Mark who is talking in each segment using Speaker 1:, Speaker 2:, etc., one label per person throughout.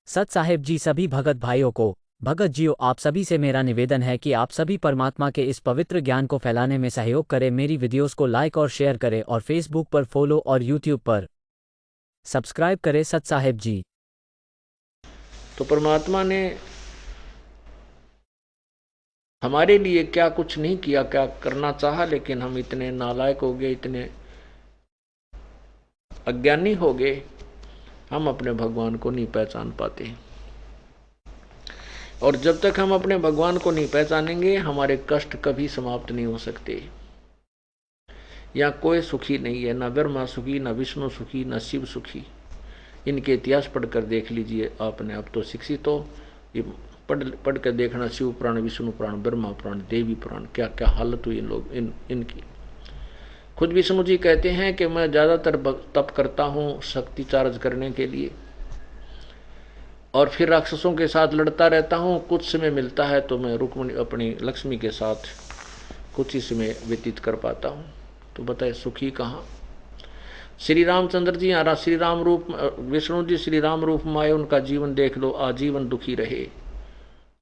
Speaker 1: सत साहेब जी, सभी भगत भाइयों को, भगत जियो, आप सभी से मेरा निवेदन है कि आप सभी परमात्मा के इस पवित्र ज्ञान को फैलाने में सहयोग करें। मेरी वीडियोस को लाइक और शेयर करें और फेसबुक पर फॉलो और यूट्यूब पर सब्सक्राइब करें। सत साहेब जी।
Speaker 2: तो परमात्मा ने हमारे लिए क्या कुछ नहीं किया, क्या करना चाहा, लेकिन हम इतने नालायक हो गए, इतने अज्ञानी हो गए, हम अपने भगवान को नहीं पहचान पाते। और जब तक हम अपने भगवान को नहीं पहचानेंगे, हमारे कष्ट कभी समाप्त नहीं हो सकते। यहाँ कोई सुखी नहीं है, न ब्रह्मा सुखी, न विष्णु सुखी, न शिव सुखी। इनके इतिहास पढ़कर देख लीजिए आपने। अब तो शिक्षित हो, ये पढ़ कर देखना, शिव पुराण, विष्णु पुराण, ब्रह्मा पुराण, देवी पुराण, क्या क्या हालत हुई इन लोग इनकी। खुद विष्णु जी कहते हैं कि मैं ज्यादातर तप करता हूँ शक्ति चार्ज करने के लिए, और फिर राक्षसों के साथ लड़ता रहता हूँ। कुछ समय मिलता है तो मैं रुक्मिणी अपनी लक्ष्मी के साथ कुछ ही समय व्यतीत कर पाता हूँ। तो बताए सुखी कहाँ। श्री रामचंद्र जी, यहाँ श्री राम रूप, विष्णु जी श्री राम रूप में आए, उनका जीवन देख लो, आजीवन दुखी रहे।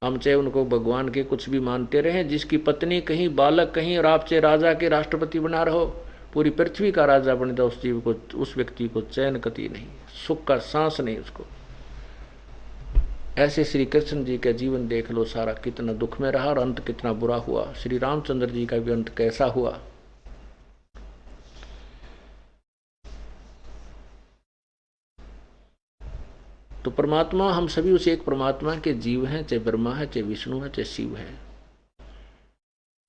Speaker 2: हम चाहे उनको भगवान के कुछ भी मानते रहे, जिसकी पत्नी कहीं, बालक कहीं, और आप चाहे राजा के राष्ट्रपति बना रहो, पूरी पृथ्वी का राजा बन जाओ, उस जीव को, उस व्यक्ति को चैन कति नहीं, सुख का सांस नहीं उसको। ऐसे श्री कृष्ण जी का जीवन देख लो, सारा कितना दुख में रहा और अंत कितना बुरा हुआ। श्री रामचंद्र जी का भी अंत कैसा हुआ। तो परमात्मा, हम सभी उस एक परमात्मा के जीव हैं, चाहे ब्रह्मा है, चाहे विष्णु है, चाहे शिव है,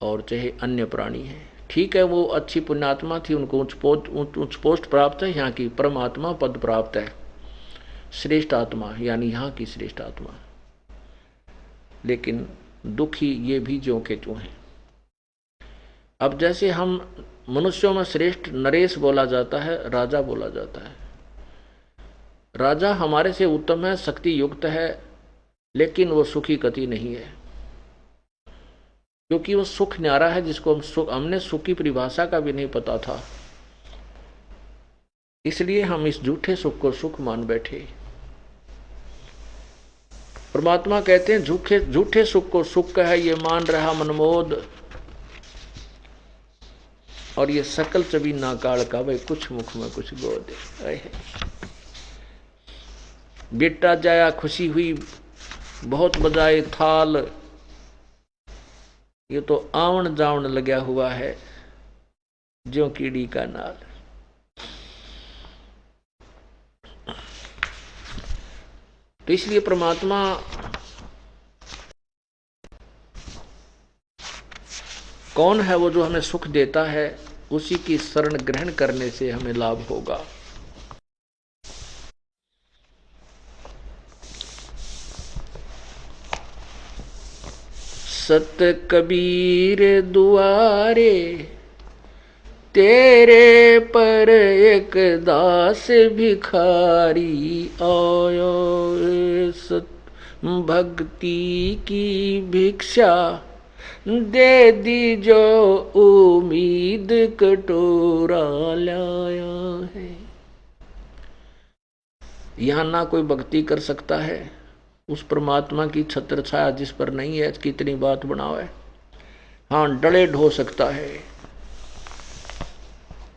Speaker 2: और चाहे अन्य प्राणी है। ठीक है, वो अच्छी पुण्यात्मा थी, उनको उच्च पोस्ट प्राप्त है, यहाँ की परमात्मा पद प्राप्त है, श्रेष्ठ आत्मा, यानी यहाँ की श्रेष्ठ आत्मा। लेकिन दुखी ये भी ज्यों के त्यों हैं। अब जैसे हम मनुष्यों में श्रेष्ठ नरेश बोला जाता है, राजा बोला जाता है। राजा हमारे से उत्तम है, शक्ति युक्त है, लेकिन वो सुखी कति नहीं है, क्योंकि वो सुख न्यारा है जिसको हमने सुख की परिभाषा का भी नहीं पता था। इसलिए हम इस झूठे सुख को सुख मान बैठे। परमात्मा कहते हैं झूठे झूठे सुख को सुख है, ये मान रहा मनमोद, और ये सकल चबी नाकाल का, भाई कुछ मुख में कुछ गोद। बेटा जाया खुशी हुई, बहुत बजाए थाल, ये तो आवन जावन लगा हुआ है, ज्यों कीड़ी का नाल। तो इसलिए परमात्मा कौन है, वो जो हमें सुख देता है, उसी की शरण ग्रहण करने से हमें लाभ होगा। सत कबीर दुआरे, तेरे पर एक दास भिखारी आयो, सत भक्ति की भिक्षा दे दी जो उम्मीद कटोरा लाया है। यहां ना कोई भक्ति कर सकता है, उस परमात्मा की छत्र छाया जिस पर नहीं है, कितनी बात बनाओ है। हाँ, डले ढो सकता है।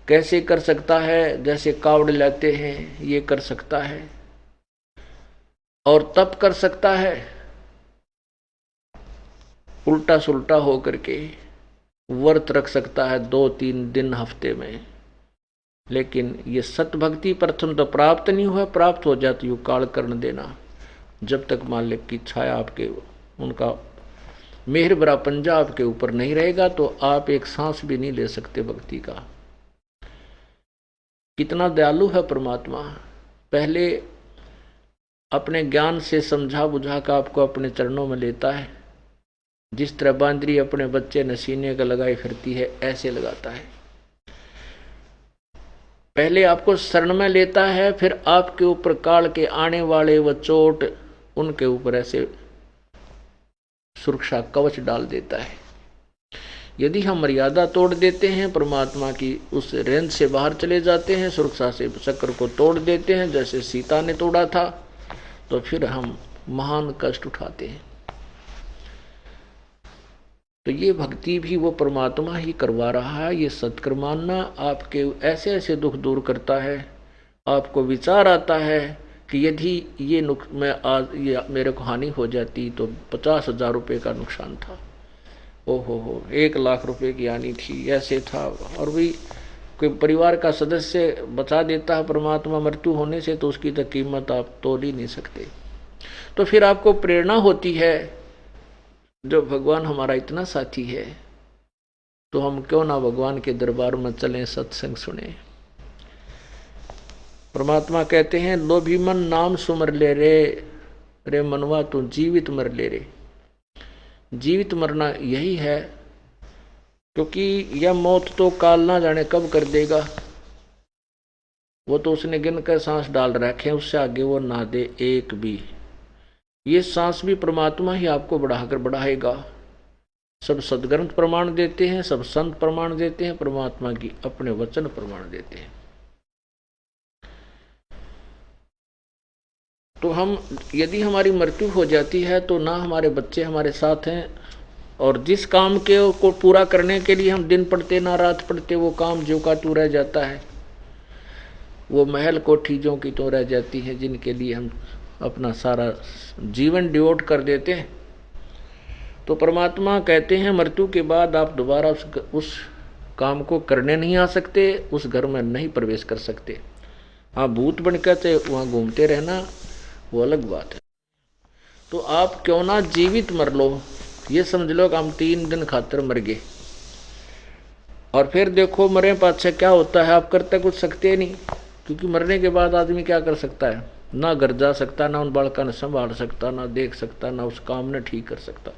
Speaker 2: कैसे कर सकता है, जैसे कावड़ लेते हैं, ये कर सकता है। और तप कर सकता है उल्टा सुल्टा हो करके, व्रत रख सकता है 2-3 दिन हफ्ते में। लेकिन ये सत्य भक्ति प्रथम तो प्राप्त नहीं हुआ, प्राप्त हो जाती हो काल कर्ण देना। जब तक मालिक की छाया आपके, उनका मेहर भरा पंजा आपके ऊपर नहीं रहेगा, तो आप एक सांस भी नहीं ले सकते भक्ति का। कितना दयालु है परमात्मा। पहले अपने ज्ञान से समझा बुझा कर आपको अपने चरणों में लेता है। जिस तरह बांदरी अपने बच्चे नसीने का लगाई फिरती है, ऐसे लगाता है। पहले आपको शरण में लेता है, फिर आपके ऊपर काल के आने वाले वह चोट, उनके ऊपर ऐसे सुरक्षा कवच डाल देता है। यदि हम मर्यादा तोड़ देते हैं, परमात्मा की उस रेंज से बाहर चले जाते हैं, सुरक्षा से चक्र को तोड़ देते हैं, जैसे सीता ने तोड़ा था, तो फिर हम महान कष्ट उठाते हैं। तो ये भक्ति भी वो परमात्मा ही करवा रहा है। ये सत्कर्म मानना आपके ऐसे ऐसे दुख दूर करता है। आपको विचार आता है कि यदि ये मैं आज ये मेरे को हानि हो जाती तो 50,000 रुपये का नुकसान था, ओहो हो 1,00,000 रुपये की हानि थी, ऐसे था। और भी कोई परिवार का सदस्य बचा देता है परमात्मा मृत्यु होने से, तो उसकी तो कीमत आप तोल ही नहीं सकते। तो फिर आपको प्रेरणा होती है, जब भगवान हमारा इतना साथी है तो हम क्यों ना भगवान के दरबार में चलें, सत्संग सुने। परमात्मा कहते हैं, लोभी मन नाम सुमर ले रे, रे मनवा तू जीवित मर ले रे। जीवित मरना यही है, क्योंकि यह मौत तो काल ना जाने कब कर देगा। वो तो उसने गिन कर सांस डाल रखे, उससे आगे वो ना दे एक भी। ये सांस भी परमात्मा ही आपको बढ़ाकर बढ़ाएगा। सब सदग्रंथ प्रमाण देते हैं, सब संत प्रमाण देते हैं, परमात्मा की अपने वचन प्रमाण देते हैं। तो हम यदि हमारी मृत्यु हो जाती है तो ना हमारे बच्चे हमारे साथ हैं, और जिस काम के को पूरा करने के लिए हम दिन पढ़ते ना रात पढ़ते, वो काम जो का तू रह जाता है। वो महल कोठी जो की तो रह जाती है, जिनके लिए हम अपना सारा जीवन डिवोट कर देते हैं। तो परमात्मा कहते हैं, मृत्यु के बाद आप दोबारा उस काम को करने नहीं आ सकते, उस घर में नहीं प्रवेश कर सकते। हाँ, भूत बनकर चाहे वहाँ घूमते रहना, वो अलग बात है। तो आप क्यों ना जीवित मर लो। ये समझ लो कि हम 3 दिन खातर मर गए, और फिर देखो मरे पाछे क्या होता है। आप करते कुछ सकते नहीं, क्योंकि मरने के बाद आदमी क्या कर सकता है, ना घर जा सकता, ना उन बालका ने संभाल सकता, ना देख सकता, ना उस काम ने ठीक कर सकता।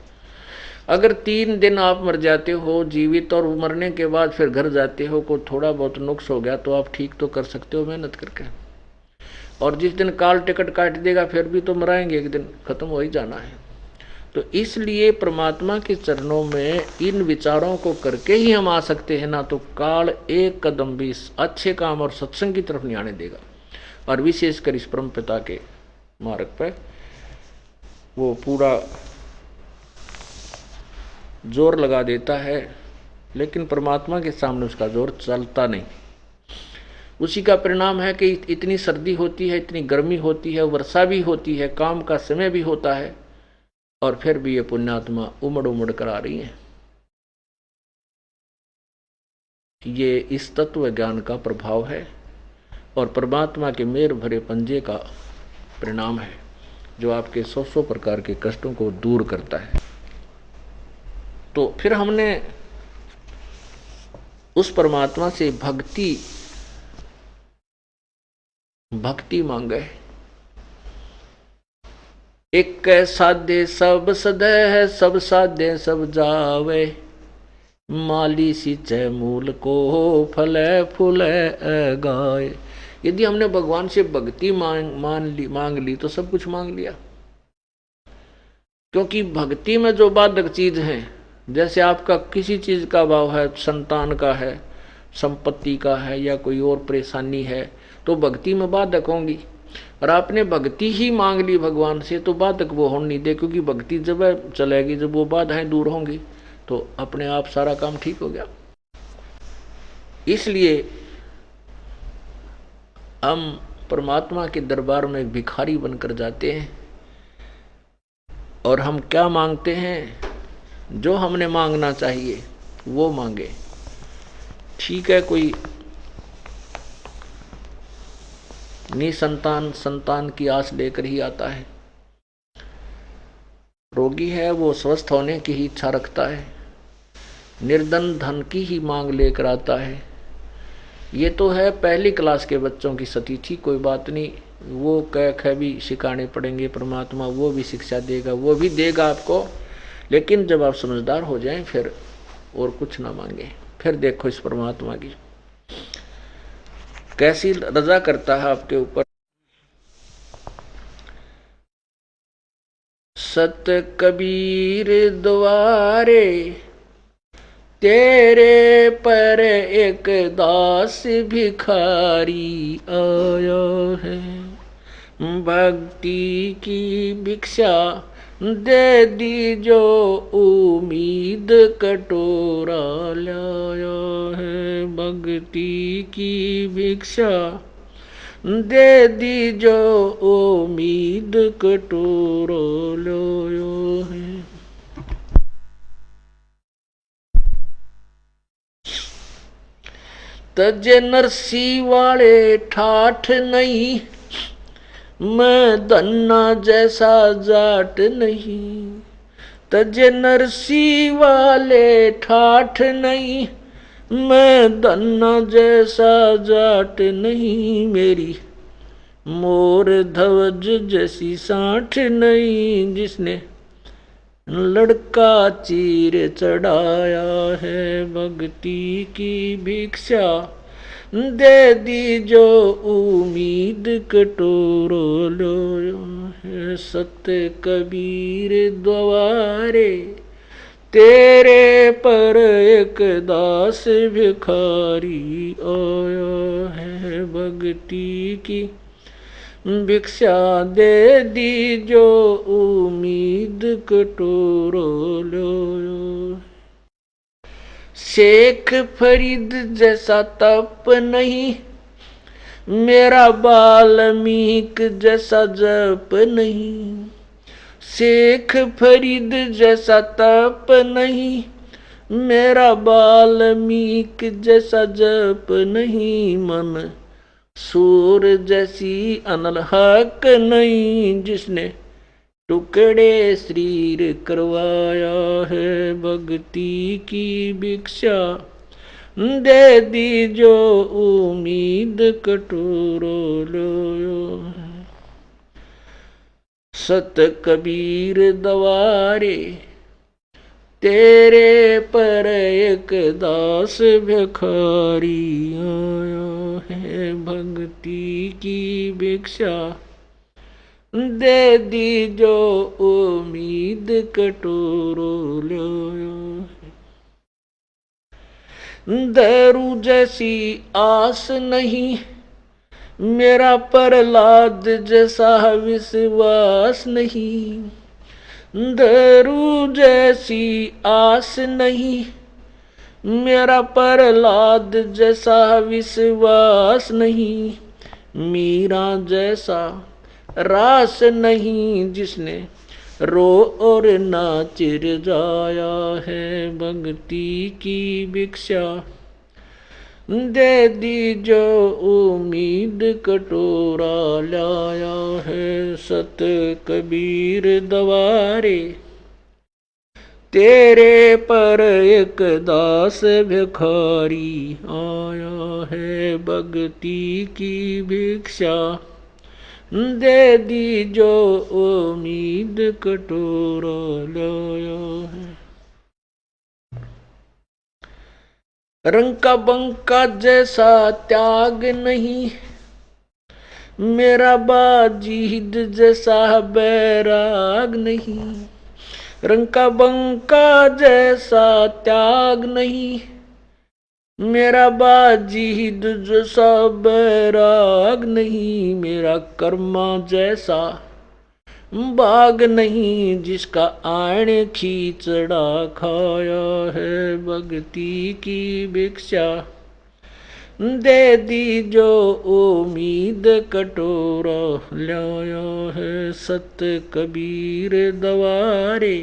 Speaker 2: अगर 3 दिन आप मर जाते हो जीवित, और मरने के बाद फिर घर जाते हो, को थोड़ा बहुत नुक्स हो गया तो आप ठीक तो कर सकते हो मेहनत करके। और जिस दिन काल टिकट काट देगा फिर भी तो मराएंगे, एक दिन खत्म हो ही जाना है। तो इसलिए परमात्मा के चरणों में इन विचारों को करके ही हम आ सकते हैं, ना तो काल एक कदम भी अच्छे काम और सत्संग की तरफ नहीं आने देगा। और विशेषकर इस परम पिता के मार्ग पर वो पूरा जोर लगा देता है, लेकिन परमात्मा के सामने उसका जोर चलता नहीं। उसी का परिणाम है कि इतनी सर्दी होती है, इतनी गर्मी होती है, वर्षा भी होती है, काम का समय भी होता है, और फिर भी ये पुण्यात्मा उमड़ उमड़ कर आ रही है। ये इस तत्व ज्ञान का प्रभाव है और परमात्मा के मेर भरे पंजे का परिणाम है, जो आपके 100 प्रकार के कष्टों को दूर करता है। तो फिर हमने उस परमात्मा से भक्ति मांगे। एक साधे सब सदे, सब साधे सब जावे, माली सींचे मूल को फले फूले गाय। यदि हमने भगवान से भक्ति मांग ली तो सब कुछ मांग लिया। क्योंकि भक्ति में जो बाधक चीज है, जैसे आपका किसी चीज का भाव है, संतान का है, संपत्ति का है, या कोई और परेशानी है, तो भक्ति में बाधक होंगी। और आपने भक्ति ही मांग ली भगवान से तो बाधक वो होने नहीं दे, क्योंकि भक्ति जब चलेगी, जब वो बाधाएं दूर होंगी, तो अपने आप सारा काम ठीक हो गया। इसलिए हम परमात्मा के दरबार में एक भिखारी बनकर जाते हैं, और हम क्या मांगते हैं, जो हमने मांगना चाहिए वो मांगे। ठीक है, कोई निसंतान संतान की आस लेकर ही आता है, रोगी है वो स्वस्थ होने की ही इच्छा रखता है, निर्धन धन की ही मांग लेकर आता है। ये तो है पहली क्लास के बच्चों की स्थिति, कोई बात नहीं, वो कह भी सिखाने पड़ेंगे, परमात्मा वो भी शिक्षा देगा, वो भी देगा आपको। लेकिन जब आप समझदार हो जाएं फिर और कुछ ना मांगे। फिर देखो इस परमात्मा की कैसी रजा करता है आपके ऊपर। सत कबीर द्वारे तेरे पर एक दास भिखारी आया है, भक्ति की भिक्षा दे दी जो उम्मीद कटोरा लाया है। भक्ति की भिक्षा दे दी जो उम्मीद कटोरा लाया है। तजे नरसी वाले ठाठ नहीं, मैं धन्ना जैसा जाट नहीं। तजे नरसी वाले ठाठ नहीं, मैं धन्ना जैसा जाट नहीं। मेरी मोर ध्वज जैसी साठ नहीं, जिसने लड़का चीर चढ़ाया है। भक्ति की भिक्षा दे दी जो उम्मीद कटोरो लो है। सत्य कबीर द्वारे तेरे पर एक दास भिखारी आया है। भक्ति की भिक्षा दे दी जो उम्मीद कटोरो लो। शेख फरीद जैसा तप नहीं, मेरा वाल्मीक जैसा जप नहीं। शेख फरीद जैसा तप नहीं, मेरा वाल्मीक जैसा जप नहीं। मन सूर जैसी अनलहक नहीं, जिसने टुकड़े शरीर करवाया है। भक्ति की भिक्षा दे दी जो उम्मीद कटोरो लो। सत कबीर दवारे तेरे पर एक दास भिखारी आया है। भक्ति की भिक्षा दे दी जो उम्मीद कटोरो लो। दारू जैसी आस नहीं, मेरा प्रहलाद जैसा विश्वास नहीं। दारू जैसी आस नहीं, मेरा प्रहलाद जैसा विश्वास नहीं। मीरा जैसा रास नहीं, जिसने रो और नाच जाया है। भक्ति की भिक्षा दे दी जो उम्मीद कटोरा लाया है। सत कबीर दवारे तेरे पर एक दास भिखारी आया है। भक्ति की भिक्षा दे दी जो उम्मीद कटोरा लाया है। रंग का बंका जैसा त्याग नहीं, मेरा बाजीद जैसा बैराग नहीं। रंग का बंका जैसा त्याग नहीं, मेरा बाजीद जैसा बैराग नहीं। मेरा कर्मा जैसा बाग नहीं, जिसका आण खींचड़ा खाया है। भक्ति की भिक्षा दे दी जो उम्मीद कटोरा लाया है। सत कबीर दवारे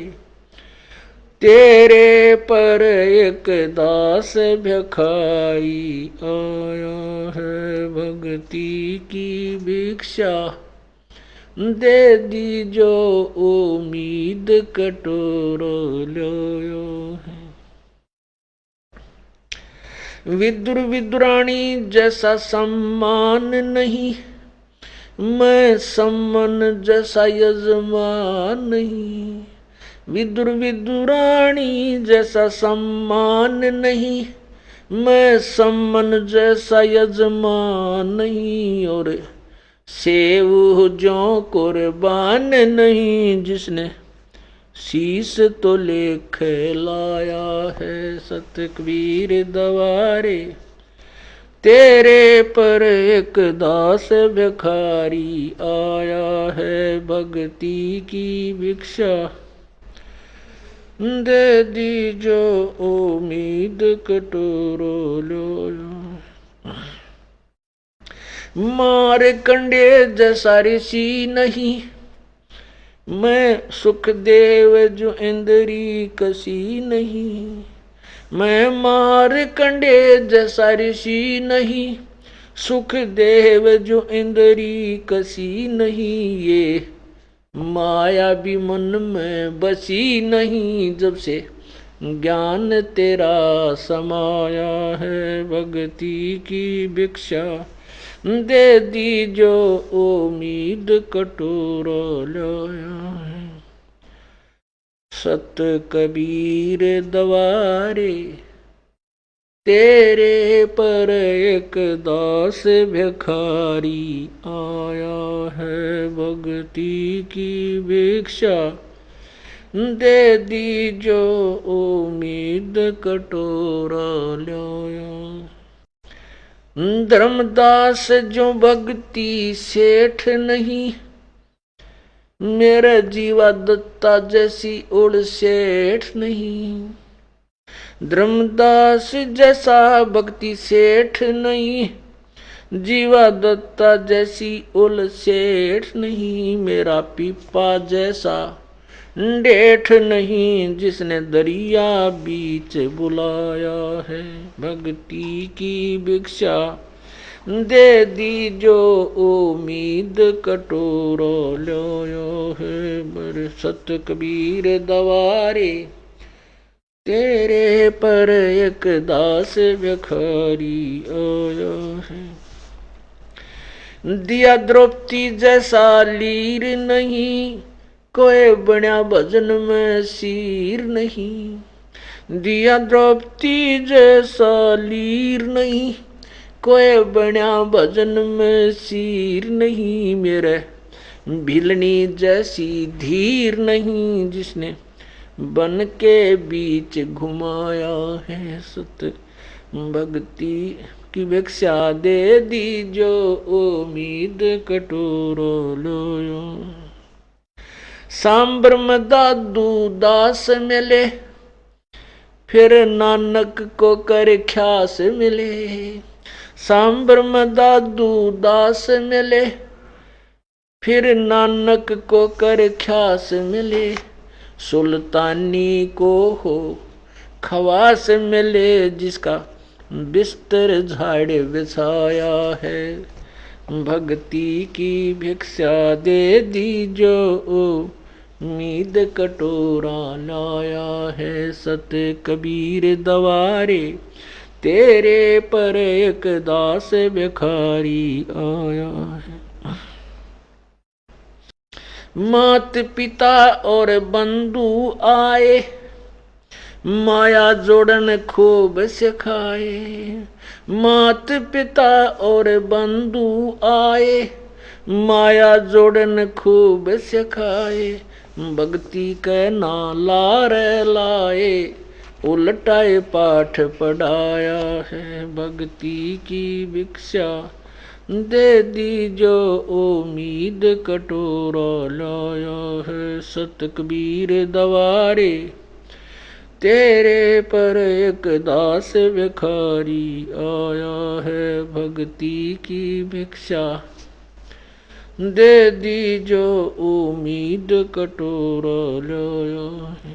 Speaker 2: तेरे पर एक दास भिखारी आया है। भक्ति की भिक्षा दे दी जो उम्मीद कटोरा लाया है। विदुर विदुरानी जैसा सम्मान नहीं, मैं सम्मान जैसा यजमान नहीं। विदुर विदुरानी जैसा सम्मान नहीं, मैं सम्मान जैसा यजमान नहीं। और सेव जो कुर्बान नहीं, जिसने शीस तो लेख लाया है। सत कबीर दवारे तेरे पर एक दास भिखारी आया है भक्ति की भिक्षा, दे दी जो उम्मीद कटोरो लो। मार कंडे जैसा ऋषि नहीं, मैं सुखदेव जो इंद्री कसी नहीं। मैं मार कंडे जैसा ऋषि नहीं, सुखदेव जो इंद्री कसी नहीं। ये माया भी मन में बसी नहीं, जब से ज्ञान तेरा समाया है भक्ति की भिक्षा, दे दी जो उम्मीद कटोरा लाया है। सत कबीर दवारे तेरे पर एक दास भिखारी आया है भक्ति की भिक्षा, दे दी जो उम्मीद कटोरा लाया। धर्मदास जो भक्ति सेठ नहीं, मेरे जीवा दत्ता जैसी उड़ सेठ नहीं। धर्मदास जैसा भक्ति सेठ नहीं, जीवा दत्ता जैसी उल सेठ नहीं। मेरा पीपा जैसा डेठ नहीं, जिसने दरिया बीच बुलाया है भक्ति की भिक्षा, दे दी जो उम्मीद कटोरा लाया है। बर सत कबीर दवारे तेरे पर एक दास भिखारी आया है। दिया द्रौपदी जैसा लीर नहीं, कोई बन्या भजन में सीर नहीं। दिया द्रौपदी जैसा लीर नहीं, कोई बन्या भजन में सीर नहीं। मेरे भिलनी जैसी धीर नहीं, जिसने बन के बीच घुमाया है। सत भक्ति की भिक्षा, दे दी जो उम्मीद कटोरा लाया। सांबर में दादू दास मिले, फिर नानक को कर ख्यास मिले। सांबर में दादू दास मिले, फिर नानक को कर ख्यास मिले। सुल्तानी को हो खवास मिले, जिसका बिस्तर झाड़ बिछाया है भक्ति की भिक्षा, दे दी जो उम्मीद कटोरा लाया है। सत कबीर दवारे तेरे पर एक दास भिखारी आया है। मात पिता और बंधु आए, माया जोड़न खूब सिखाए। मात पिता और बंधु आए, माया जोड़न खूब सिखाए। भक्ति के नालार लाए, उलटाए पाठ पढ़ाया है भक्ति की भिक्षा, दे दी जो उम्मीद कटोरा लाया है। सत कबीर दवारे तेरे पर एक दास भिखारी आया है भक्ति की भिक्षा, दे दी जो उम्मीद कटोरा लाया है।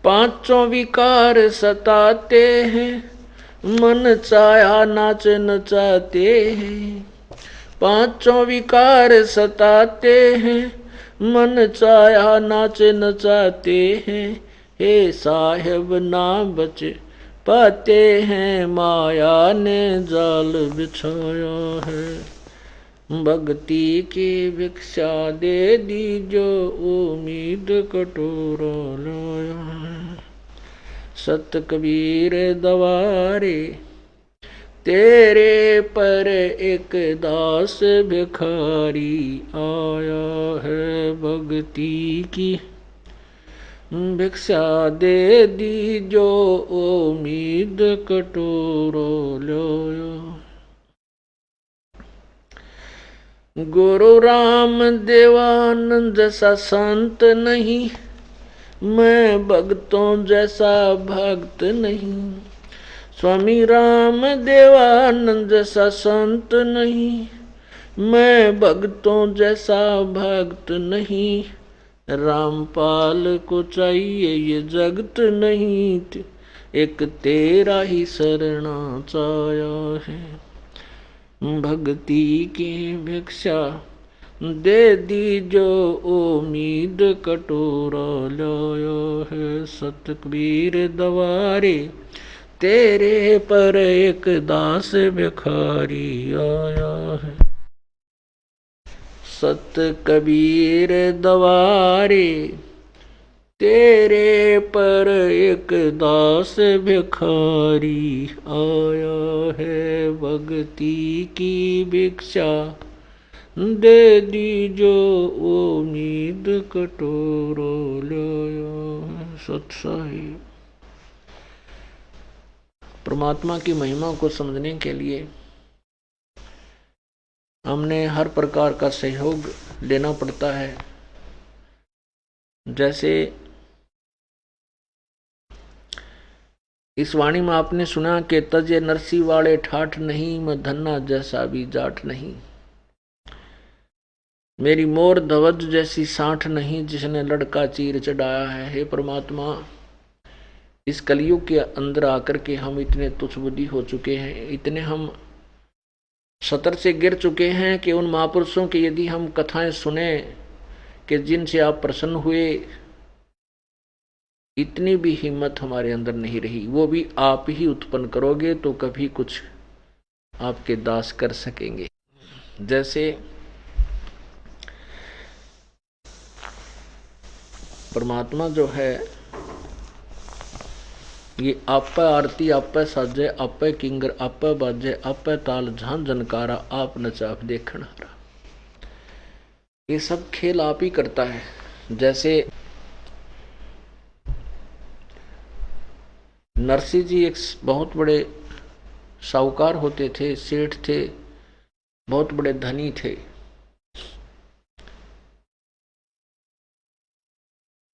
Speaker 2: पांचों विकार सताते हैं, मन चाहा नाच नचाते हैं। पांचों विकार सताते हैं, मन चाहा नाच नचाते हैं। हे साहेब ना बच पाते हैं, माया ने जाल बिछाया है भक्ति की भिक्षा, दे दी जो उम्मीद कटोरा लाया है। सत कबीर दवारे तेरे पर एक दास भिखारी आया है भक्ति की भिक्षा दे दी जो उम्मीद कटोरो लो। गुरु राम देवानंद जैसा संत नहीं, मैं भक्तों जैसा भक्त नहीं। स्वामी राम देवानंद जैसा संत नहीं, मैं भक्तों जैसा भक्त नहीं। रामपाल को चाहिए ये जगत नहीं, एक तेरा ही शरणा चाया है। भक्ति की भिक्षा दे दी जो उम्मीद कटोरा लाया है। सतकबीर दवारे तेरे पर एक दास भिखारी आया है। सत कबीर दवारे तेरे पर एक दास भिखारी आया है। भक्ति की भिक्षा दे दी जो उम्मीद कटोरा लाया है। सत साहिब। परमात्मा की महिमा को समझने के लिए हमने हर प्रकार का सहयोग लेना पड़ता है। जैसे इस वाणी में आपने सुना कि तजे नरसी वाले ठाठ नहीं, मैं धन्ना जैसा भी जाट नहीं। मेरी मोर ध्वज जैसी साठ नहीं, जिसने लड़का चीर चढ़ाया है। हे परमात्मा, इस कलयुग के अंदर आकर के हम इतने तुच्छ बुद्धि हो चुके हैं, इतने हम सतर से गिर चुके हैं कि उन महापुरुषों की यदि हम कथाएं सुने कि जिनसे आप प्रसन्न हुए, इतनी भी हिम्मत हमारे अंदर नहीं रही। वो भी आप ही उत्पन्न करोगे तो कभी कुछ आपके दास कर सकेंगे। जैसे परमात्मा जो है ये आपे आरती आपे साजे आपे किंगर आपे बाजे आपे ताल झां जनकारा आप नचा आप देखण हारा। ये सब खेल आप ही करता है। जैसे नरसिंह जी एक बहुत बड़े साहूकार होते थे, सेठ थे, बहुत बड़े धनी थे।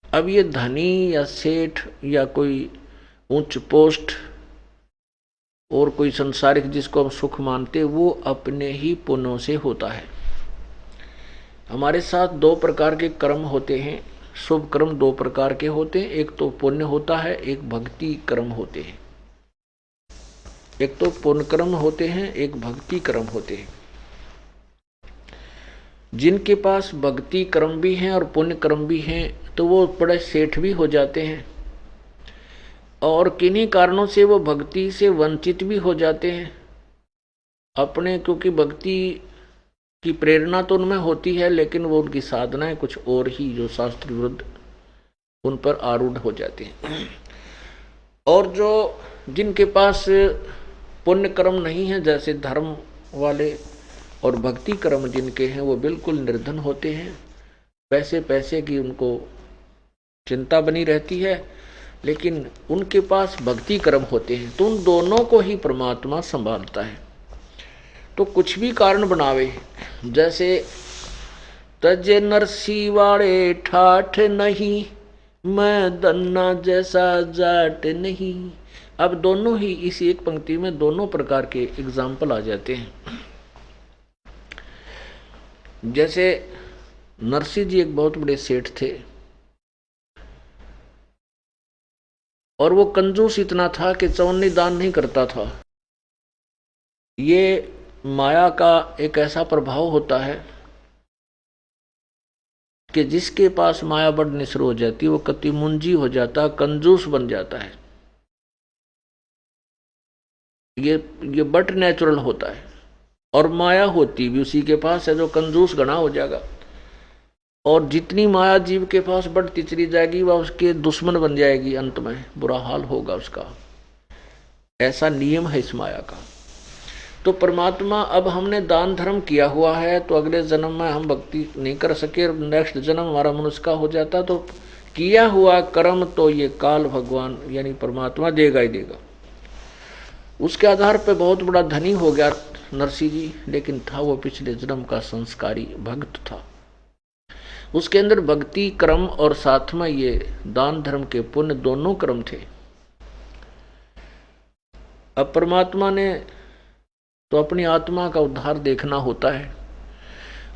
Speaker 2: अब ये धनी या सेठ या कोई उच्च पोस्ट और कोई संसारिक जिसको हम सुख मानते, वो अपने ही पुण्यों से होता है। हमारे साथ दो प्रकार के कर्म होते हैं। शुभ कर्म दो प्रकार के होते हैं, एक तो पुण्य होता है, एक भक्ति कर्म होते हैं। एक तो पुण्य कर्म होते हैं, एक भक्ति कर्म होते हैं। जिनके पास भक्ति कर्म भी हैं और पुण्य कर्म भी हैं तो वो बड़े सेठ भी हो जाते हैं, और किन्हीं कारणों से वो भक्ति से वंचित भी हो जाते हैं अपने, क्योंकि भक्ति की प्रेरणा तो उनमें होती है लेकिन वो उनकी साधनाएं कुछ और ही जो शास्त्र विरुद्ध उन पर आरूढ़ हो जाते हैं। और जो जिनके पास पुण्य कर्म नहीं है, जैसे धर्म वाले, और भक्ति कर्म जिनके हैं वो बिल्कुल निर्धन होते हैं। पैसे पैसे की उनको चिंता बनी रहती है, लेकिन उनके पास भक्ति कर्म होते हैं तो उन दोनों को ही परमात्मा संभालता है। तो कुछ भी कारण बनावे, जैसे तजे नरसी वाले ठाठ नहीं, मैं दन्ना जैसा जाट नहीं। अब दोनों ही इसी एक पंक्ति में दोनों प्रकार के एग्जाम्पल आ जाते हैं। जैसे नरसिंह जी एक बहुत बड़े सेठ थे और वो कंजूस इतना था कि चौनी दान नहीं करता था। ये माया का एक ऐसा प्रभाव होता है कि जिसके पास माया बढ़नी शुरू हो जाती है वो कति मुंजी हो जाता, कंजूस बन जाता है। ये बट नेचुरल होता है, और माया होती भी उसी के पास है जो कंजूस घना हो जाएगा। और जितनी माया जीव के पास बढ़ती चली जाएगी वह उसके दुश्मन बन जाएगी, अंत में बुरा हाल होगा उसका। ऐसा नियम है इस माया का। तो परमात्मा, अब हमने दान धर्म किया हुआ है तो अगले जन्म में हम भक्ति नहीं कर सके, नेक्स्ट जन्म हमारा मनुष्य का हो जाता तो किया हुआ कर्म तो ये काल भगवान यानी परमात्मा देगा ही देगा। उसके आधार पर बहुत बड़ा धनी हो गया नरसिंह जी, लेकिन था वो पिछले जन्म का संस्कारी भक्त था। उसके अंदर भक्ति क्रम और साथ में ये दान धर्म के पुण्य दोनों क्रम थे। अब परमात्मा ने तो अपनी आत्मा का उद्धार देखना होता है।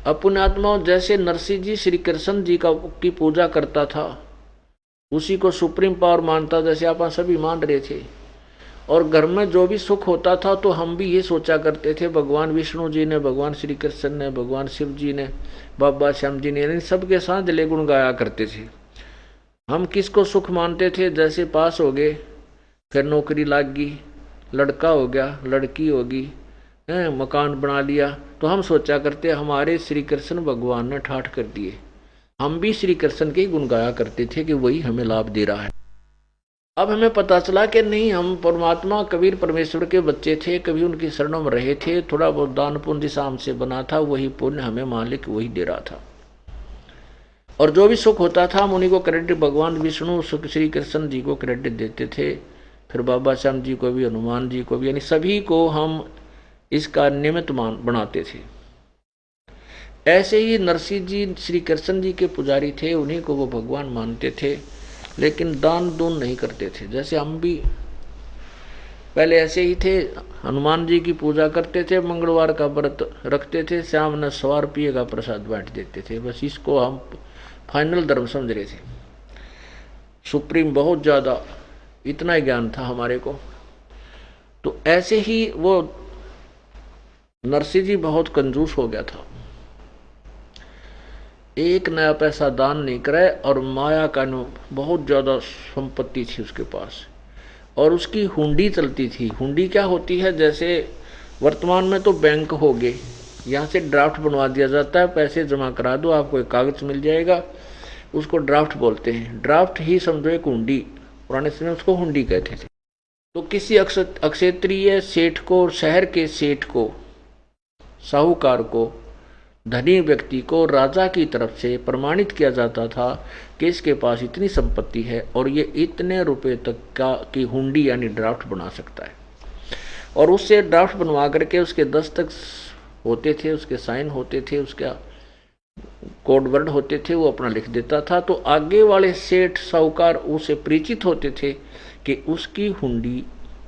Speaker 2: अपनी आत्मा जैसे नरसिंह जी श्री कृष्ण जी की पूजा करता था, उसी को सुप्रीम पावर मानता, जैसे आप सभी मान रहे थे। और घर में जो भी सुख होता था तो हम भी ये सोचा करते थे, भगवान विष्णु जी ने, भगवान श्री कृष्ण ने, भगवान शिव जी ने, बाबा श्याम जी ने, इन सबके साथ जले गुण गाया करते थे। हम किसको सुख मानते थे? जैसे पास हो गए, फिर नौकरी लग गई, लड़का हो गया, लड़की होगी, मकान बना लिया, तो हम सोचा करते हमारे श्री कृष्ण भगवान ने ठाठ कर दिए। हम भी श्री कृष्ण के गुण गाया करते थे कि वही हमें लाभ दे रहा है। अब हमें पता चला कि नहीं, हम परमात्मा कबीर परमेश्वर के बच्चे थे, कभी उनकी शरणों में रहे थे, थोड़ा बहुत दान पुण्य जिस हमसे बना था वही पुण्य हमें मालिक वही दे रहा था। और जो भी सुख होता था हम उन्हीं को क्रेडिट भगवान विष्णु श्री कृष्ण जी को क्रेडिट देते थे, फिर बाबा श्याम जी को भी, हनुमान जी को भी, यानी सभी को हम इसका निमित्त बनाते थे। ऐसे ही नरसिंह जी श्री कृष्ण जी के पुजारी थे, उन्हीं को वो भगवान मानते थे, लेकिन दान दून नहीं करते थे। जैसे हम भी पहले ऐसे ही थे, हनुमान जी की पूजा करते थे, मंगलवार का व्रत रखते थे, शाम ने 100 रुपये का प्रसाद बांट देते थे। बस इसको हम फाइनल धर्म समझ रहे थे। सुप्रीम बहुत ज़्यादा, इतना ही ज्ञान था हमारे को। तो ऐसे ही वो नरसिंह जी बहुत कंजूस हो गया था, एक नया पैसा दान नहीं करे, और माया का बहुत ज़्यादा संपत्ति थी उसके पास, और उसकी हुंडी चलती थी। हुंडी क्या होती है? जैसे वर्तमान में तो बैंक हो गए, यहाँ से ड्राफ्ट बनवा दिया जाता है, पैसे जमा करा दो आपको एक कागज मिल जाएगा, उसको ड्राफ्ट बोलते हैं। ड्राफ्ट ही समझो एक हुंडी, पुराने समय उसको हुंडी कहते थे। तो किसी अक्षेत्रीय सेठ को, शहर के सेठ को, साहूकार को, धनी व्यक्ति को राजा की तरफ से प्रमाणित किया जाता था कि इसके पास इतनी संपत्ति है और ये इतने रुपए तक की हुंडी यानी ड्राफ्ट बना सकता है। और उससे ड्राफ्ट बनवा करके उसके दस्तखत होते थे, उसके साइन होते थे, उसका कोड वर्ड होते थे, वो अपना लिख देता था। तो आगे वाले सेठ साहूकार उसे परिचित होते थे कि उसकी हुंडी,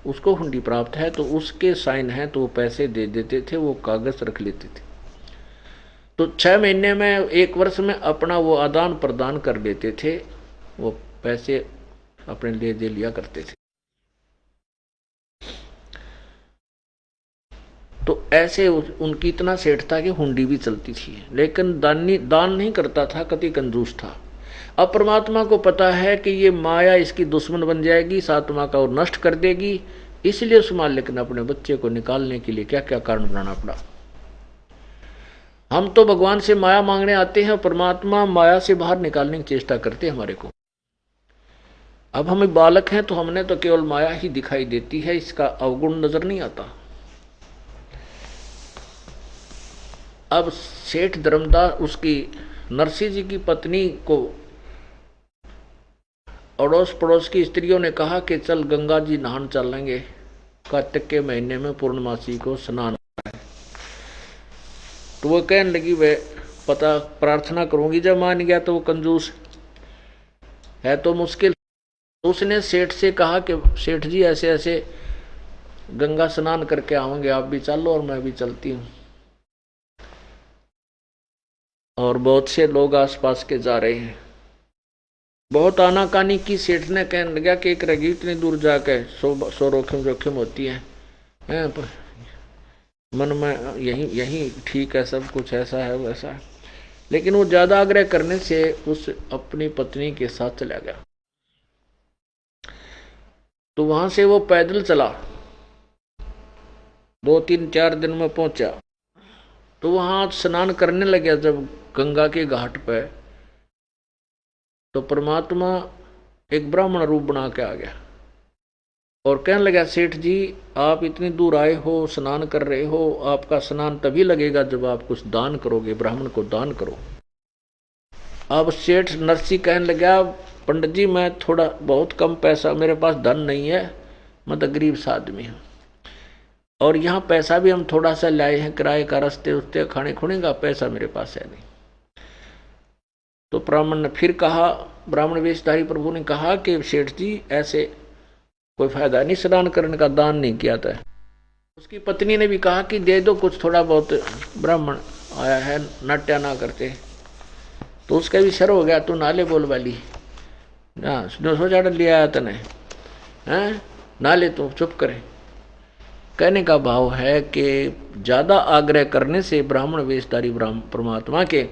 Speaker 2: उसको हुंडी प्राप्त है, तो उसके साइन है, तो वो पैसे दे देते थे, वो कागज रख लेते थे। तो 6 महीने में, 1 वर्ष में अपना वो आदान प्रदान कर देते थे, वो पैसे अपने लिए दे लिया करते थे। तो ऐसे उनकी इतना सेठ था कि हुंडी भी चलती थी, लेकिन दान नहीं करता था, कति कंजूस था। अब परमात्मा को पता है कि ये माया इसकी दुश्मन बन जाएगी, इस आत्मा का और नष्ट कर देगी, इसलिए उस मालिक ने अपने बच्चे को निकालने के लिए क्या क्या कारण बनाना पड़ा। हम तो भगवान से माया मांगने आते हैं, परमात्मा माया से बाहर निकालने की चेष्टा करते हैं हमारे को। अब हम बालक हैं तो हमने तो केवल माया ही दिखाई देती है, इसका अवगुण नजर नहीं आता। अब सेठ धर्मदास उसकी नरसिंह जी की पत्नी को अड़ोस पड़ोस की स्त्रियों ने कहा कि चल गंगा जी नहान चलेंगे, कार्तिक के महीने में पूर्णमासी को स्नान। तो वो कहने लगी वे पता प्रार्थना करूंगी, जब मान गया तो वो कंजूस है तो मुश्किल। तो उसने सेठ से कहा कि सेठ जी ऐसे ऐसे गंगा स्नान करके आवेंगे, आप भी चलो और मैं भी चलती हूँ। और बहुत से लोग आसपास के जा रहे हैं, बहुत आनाकानी की। सेठ ने कहने लगा कि एक रगी इतनी दूर जाकर सो रोखिम जोखिम होती है, मन में यही ठीक है, सब कुछ ऐसा है वैसा है। लेकिन वो ज्यादा आग्रह करने से उस अपनी पत्नी के साथ चला गया। तो वहां से वो पैदल चला, 2-3-4 दिन में पहुंचा। तो वहां स्नान करने लगा जब गंगा के घाट पे, तो परमात्मा एक ब्राह्मण रूप बना के आ गया और कहने लगा, सेठ जी आप इतनी दूर आए हो, स्नान कर रहे हो, आपका स्नान तभी लगेगा जब आप कुछ दान करोगे, ब्राह्मण को दान करो। अब सेठ नरसिंह कहने लगा, पंडित जी मैं थोड़ा बहुत कम पैसा, मेरे पास धन नहीं है, मैं तो गरीब सा आदमी हूँ, और यहाँ पैसा भी हम थोड़ा सा लाए हैं किराए का, रस्ते उसते खाने खुने का पैसा मेरे पास है नहीं। तो ब्राह्मण ने फिर कहा, ब्राह्मण वेशधारी प्रभु ने कहा कि सेठ जी ऐसे कोई फायदा नहीं स्नान करने का, दान नहीं किया था। उसकी पत्नी ने भी कहा कि दे दो कुछ थोड़ा बहुत, ब्राह्मण आया है, नाट्या ना करते। तो उसका भी सर हो गया, तू नाले बोल वाली ना, सोचा लिया तने हैं, नाले तू चुप करे। कहने का भाव है कि ज्यादा आग्रह करने से ब्राह्मण वेशधारी परमात्मा के,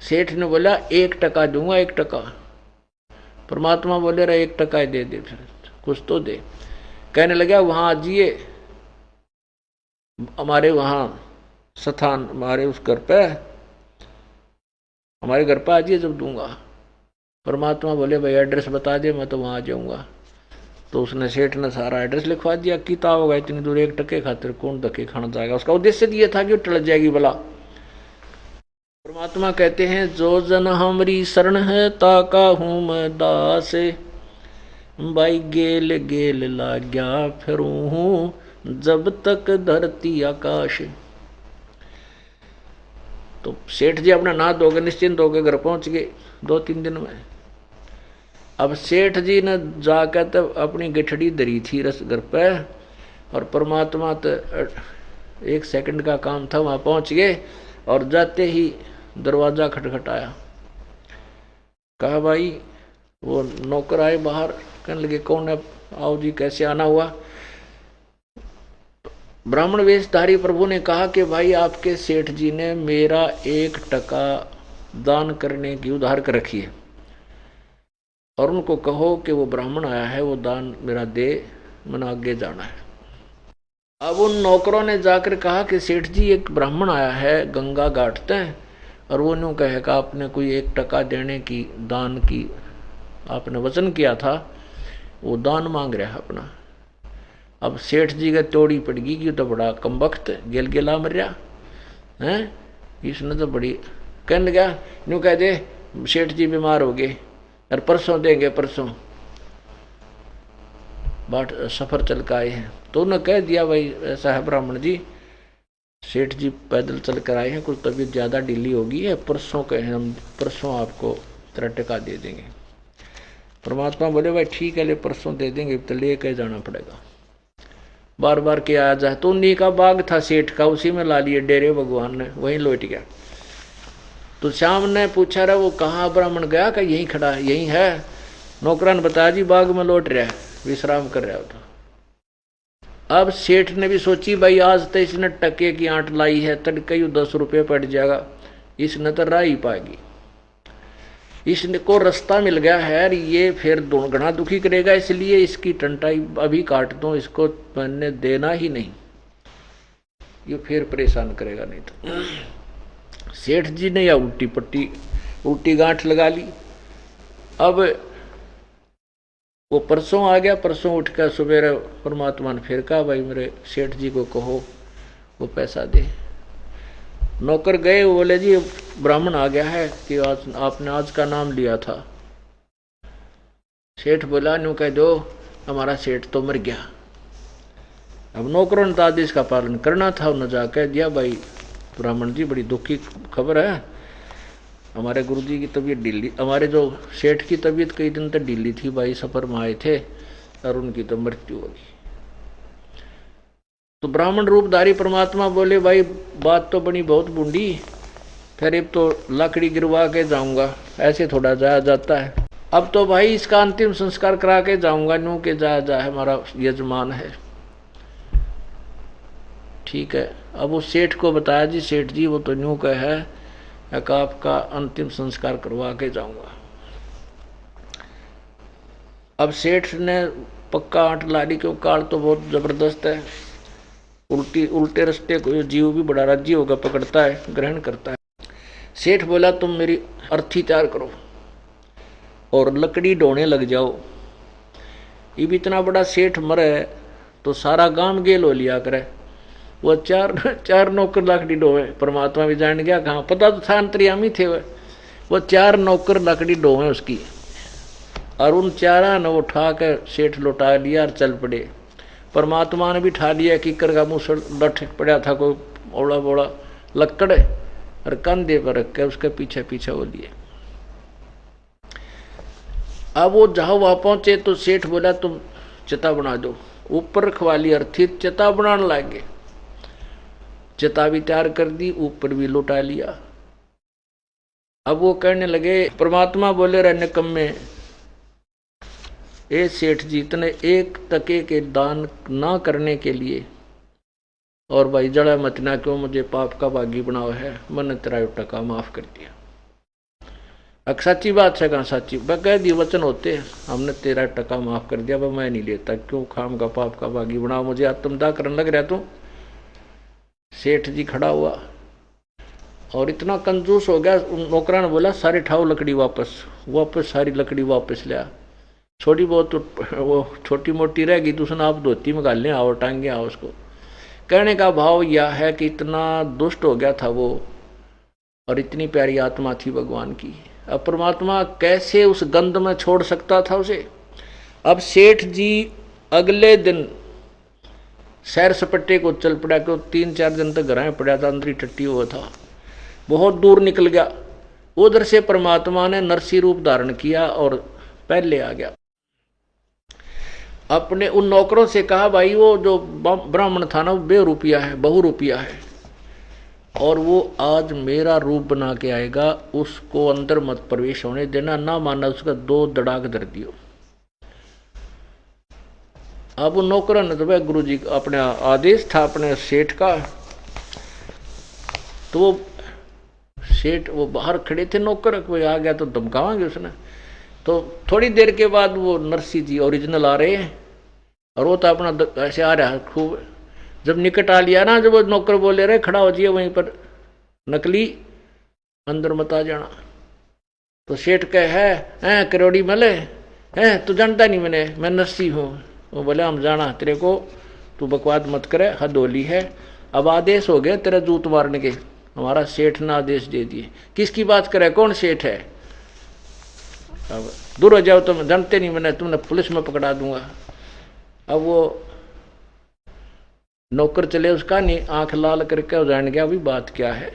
Speaker 2: सेठ ने बोला 1% दूंगा, 1%। परमात्मा बोले रहा 1% ही दे दे, फिर कुछ तो दे। कहने लगा वहां आजिए, हमारे वहां स्थान, हमारे उस घर पे, हमारे घर पे आजिए जब दूंगा। परमात्मा बोले भाई एड्रेस बता दे, मैं तो वहां आ जाऊंगा। तो उसने, सेठ ने सारा एड्रेस लिखवा दिया। किता होगा इतनी दूर 1% खातिर, कौन धक्के खाना जाएगा। उसका उद्देश्य ये था कि वो टल जाएगी भला। परमात्मा कहते हैं जो जन हमारी शरण है ताका हूं मैं दास, भाई गेल गेल लाग्या फिरू हूं जब तक धरती आकाश। तो सेठ जी अपना नहा धोकर निश्चिंत होकर घर पहुंच गए 2-3 दिन में। अब सेठ जी ने जाकर तब अपनी गठड़ी धरी थी रस घर पे, और परमात्मा तो 1 सेकंड का काम था, वहां पहुंच गए और जाते ही दरवाजा खटखटाया। कहा भाई, वो नौकर आए बाहर, कहने लगे कौन है, आओ जी कैसे आना हुआ। ब्राह्मण वेशधारी प्रभु ने कहा कि भाई आपके सेठ जी ने मेरा 1% दान करने की उधार कर रखी है, और उनको कहो कि वो ब्राह्मण आया है वो दान मेरा दे, मैंने आगे जाना है। अब उन नौकरों ने जाकर कहा कि सेठ जी एक ब्राह्मण आया है गंगा घाटते हैं, और वो न्यू कहेगा आपने कोई 1% देने की, दान की आपने वचन किया था, वो दान मांग रहा है अपना। अब सेठ जी का तोड़ी पड़गी कि तो बड़ा कमबख्त गेल गेला मर रहा है, इसने तो बड़ी, कहने लगा न्यू कह दे सेठ जी बीमार हो गए और परसों देंगे, परसों बाट सफर चल कर आए हैं। तो उन्होंने कह दिया भाई ऐसा है ब्राह्मण जी, सेठ जी पैदल चल कर आए हैं, कुछ तबीयत ज़्यादा ढीली होगी है, परसों कहें हम, परसों आपको 1% दे देंगे। परमात्मा बोले भाई ठीक है, ले परसों दे देंगे, तो ले के जाना पड़ेगा। बार बार के आया जाए। तो उन्हीं का बाग था सेठ का, उसी में ला लिए डेरे भगवान ने, वहीं लौट गया। तो श्याम ने पूछा रहा वो कहाँ ब्राह्मण गया, का यहीं खड़ा है, यहीं है। नौकरान बताया जी बाग में लौट रहा है, विश्राम कर रहा था। अब सेठ ने भी सोची भाई आज तो इसने टके की आंट लाई है, तड़के 10 रुपये पड़ जाएगा, इसने तो राह ही पाएगी, इसने को रास्ता मिल गया है, ये फिर घना दुखी करेगा, इसलिए इसकी टंटाई अभी काट दो, इसको मैंने देना ही नहीं, ये फिर परेशान करेगा नहीं। तो सेठ जी ने या उल्टी पट्टी, उल्टी गांठ लगा ली। अब वो परसों आ गया, परसों उठकर सवेरे परमात्मा ने फिर कहा भाई मेरे सेठ जी को कहो वो पैसा दे। नौकर गए, वो बोले जी ब्राह्मण आ गया है कि आज आपने आज का नाम लिया था। सेठ बोला न्यू कह दो हमारा सेठ तो मर गया। अब नौकरों ने तो आदेश का पालन करना था, उन्होंने जा कह दिया भाई ब्राह्मण जी बड़ी दुख की खबर है, हमारे गुरुजी की तबीयत ढीली, हमारे जो सेठ की तबीयत कई दिन तक ढीली थी भाई, सफर में आए थे और उनकी तो मृत्यु होगी। तो ब्राह्मण रूपधारी परमात्मा बोले भाई बात तो बनी बहुत बूंदी, फिर अब तो लकड़ी गिरवा के जाऊंगा, ऐसे थोड़ा जाया जाता है। अब तो भाई इसका अंतिम संस्कार करा के जाऊंगा, न्यू के जाया जा हमारा यजमान है। ठीक है, अब वो सेठ को बताया जी सेठ जी वो तो न्यू का है, आपका अंतिम संस्कार करवा के जाऊंगा। अब सेठ ने पक्का आंट लाड़ी के काल तो बहुत जबरदस्त है, उल्टे रास्ते को जीव भी बड़ा राज्य होगा पकड़ता है, ग्रहण करता है। सेठ बोला तुम मेरी अर्थी तैयार करो और लकड़ी ढोने लग जाओ। ये भी इतना बड़ा सेठ मरे तो सारा गांव गेल हो लिया करे, वो चार नौकर लकड़ी ढोवे। परमात्मा भी जान गया, कहाँ पता तो था अंतर्यामी थे वो 4 नौकर लकड़ी ढोवे उसकी। और उन चारा ने उठा कर सेठ लौटा लिया और चल पड़े। परमात्मा ने भी ठा लिया कीकर का मुसड़ लठ पड़ा था कोई ओड़ा बोड़ा लक्कड़ और कंधे पर रख के उसके पीछे पीछे वो लिए। अब वो जहां वहां पहुंचे तो सेठ बोला तुम चिता बना दो। ऊपर रखवा ली अर्थी चिता बनाने लगे। चिता भी तैयार कर दी, ऊपर भी लौटा लिया। अब वो कहने लगे, परमात्मा बोले रहे निकम्मे, ए सेठ जी इतने एक टके के दान ना करने के लिए और भाई जड़ा मत ना क्यों मुझे पाप का भागी बनाओ है, मैंने तेरा टका माफ कर दिया। अब सच्ची बात है, कहाँ सच्ची कह दी वचन होते हैं, हमने तेरा टका माफ कर दिया, मैं नहीं लेता, क्यों खाम का पाप का भागी बनाओ मुझे, आत्मदाह करने लग रहा तू। सेठ जी खड़ा हुआ और इतना कंजूस हो गया, नौकरा ने बोला सारे ठाओ लकड़ी वापस, वापस सारी लकड़ी वापस लिया। छोटी बहुत तो वो छोटी मोटी रहेगी तो उसने आप धोती में गाल लें आओ टांगे आओ उसको। कहने का भाव यह है कि इतना दुष्ट हो गया था वो और इतनी प्यारी आत्मा थी भगवान की। अब परमात्मा कैसे उस गंध में छोड़ सकता था उसे। अब सेठ जी अगले दिन सैर सपट्टे को चल पड़ा, क्यों 3-4 दिन तक घर में पड़ा था, अंदर ही टट्टी हुआ था, बहुत दूर निकल गया। उधर से परमात्मा ने नरसी रूप धारण किया और पहले आ गया। अपने उन नौकरों से कहा भाई वो जो ब्राह्मण था ना वो 2 रुपया है, बहु रुपया है, और वो आज मेरा रूप बना के आएगा, उसको अंदर मत प्रवेश होने देना, ना माना उसका 2 दड़ाक धर दियो। अब उन नौकरों ने तो भाई गुरु जी अपने आदेश था अपने सेठ का, तो वो सेठ वो बाहर खड़े थे, नौकर कोई आ गया तो धमकावांगे उसने। तो थोड़ी देर के बाद वो नरसी जी ओरिजिनल आ रहे हैं और वो तो अपना ऐसे आ रहा है खूब। जब निकट आ लिया ना, जब वो नौकर बोले रहे खड़ा हो जाइए वहीं पर, नकली अंदर मत आ जाना। तो सेठ कहे है करोड़ी मले है, तू जानता नहीं मैं नरसी हूँ। वो बोले हम जाना तेरे को, तू बकवाद मत करे, हद होली है। अब आदेश हो गए तेरा जूत मारने के, हमारा सेठ ने आदेश दे दिए। किसकी बात करे, कौन सेठ है? अब दूर हो जाओ, तुम जानते नहीं मैंने, तुमने पुलिस में पकड़ा दूंगा। अब वो नौकर चले उसका नहीं, आंख लाल करके जान गया अभी बात क्या है।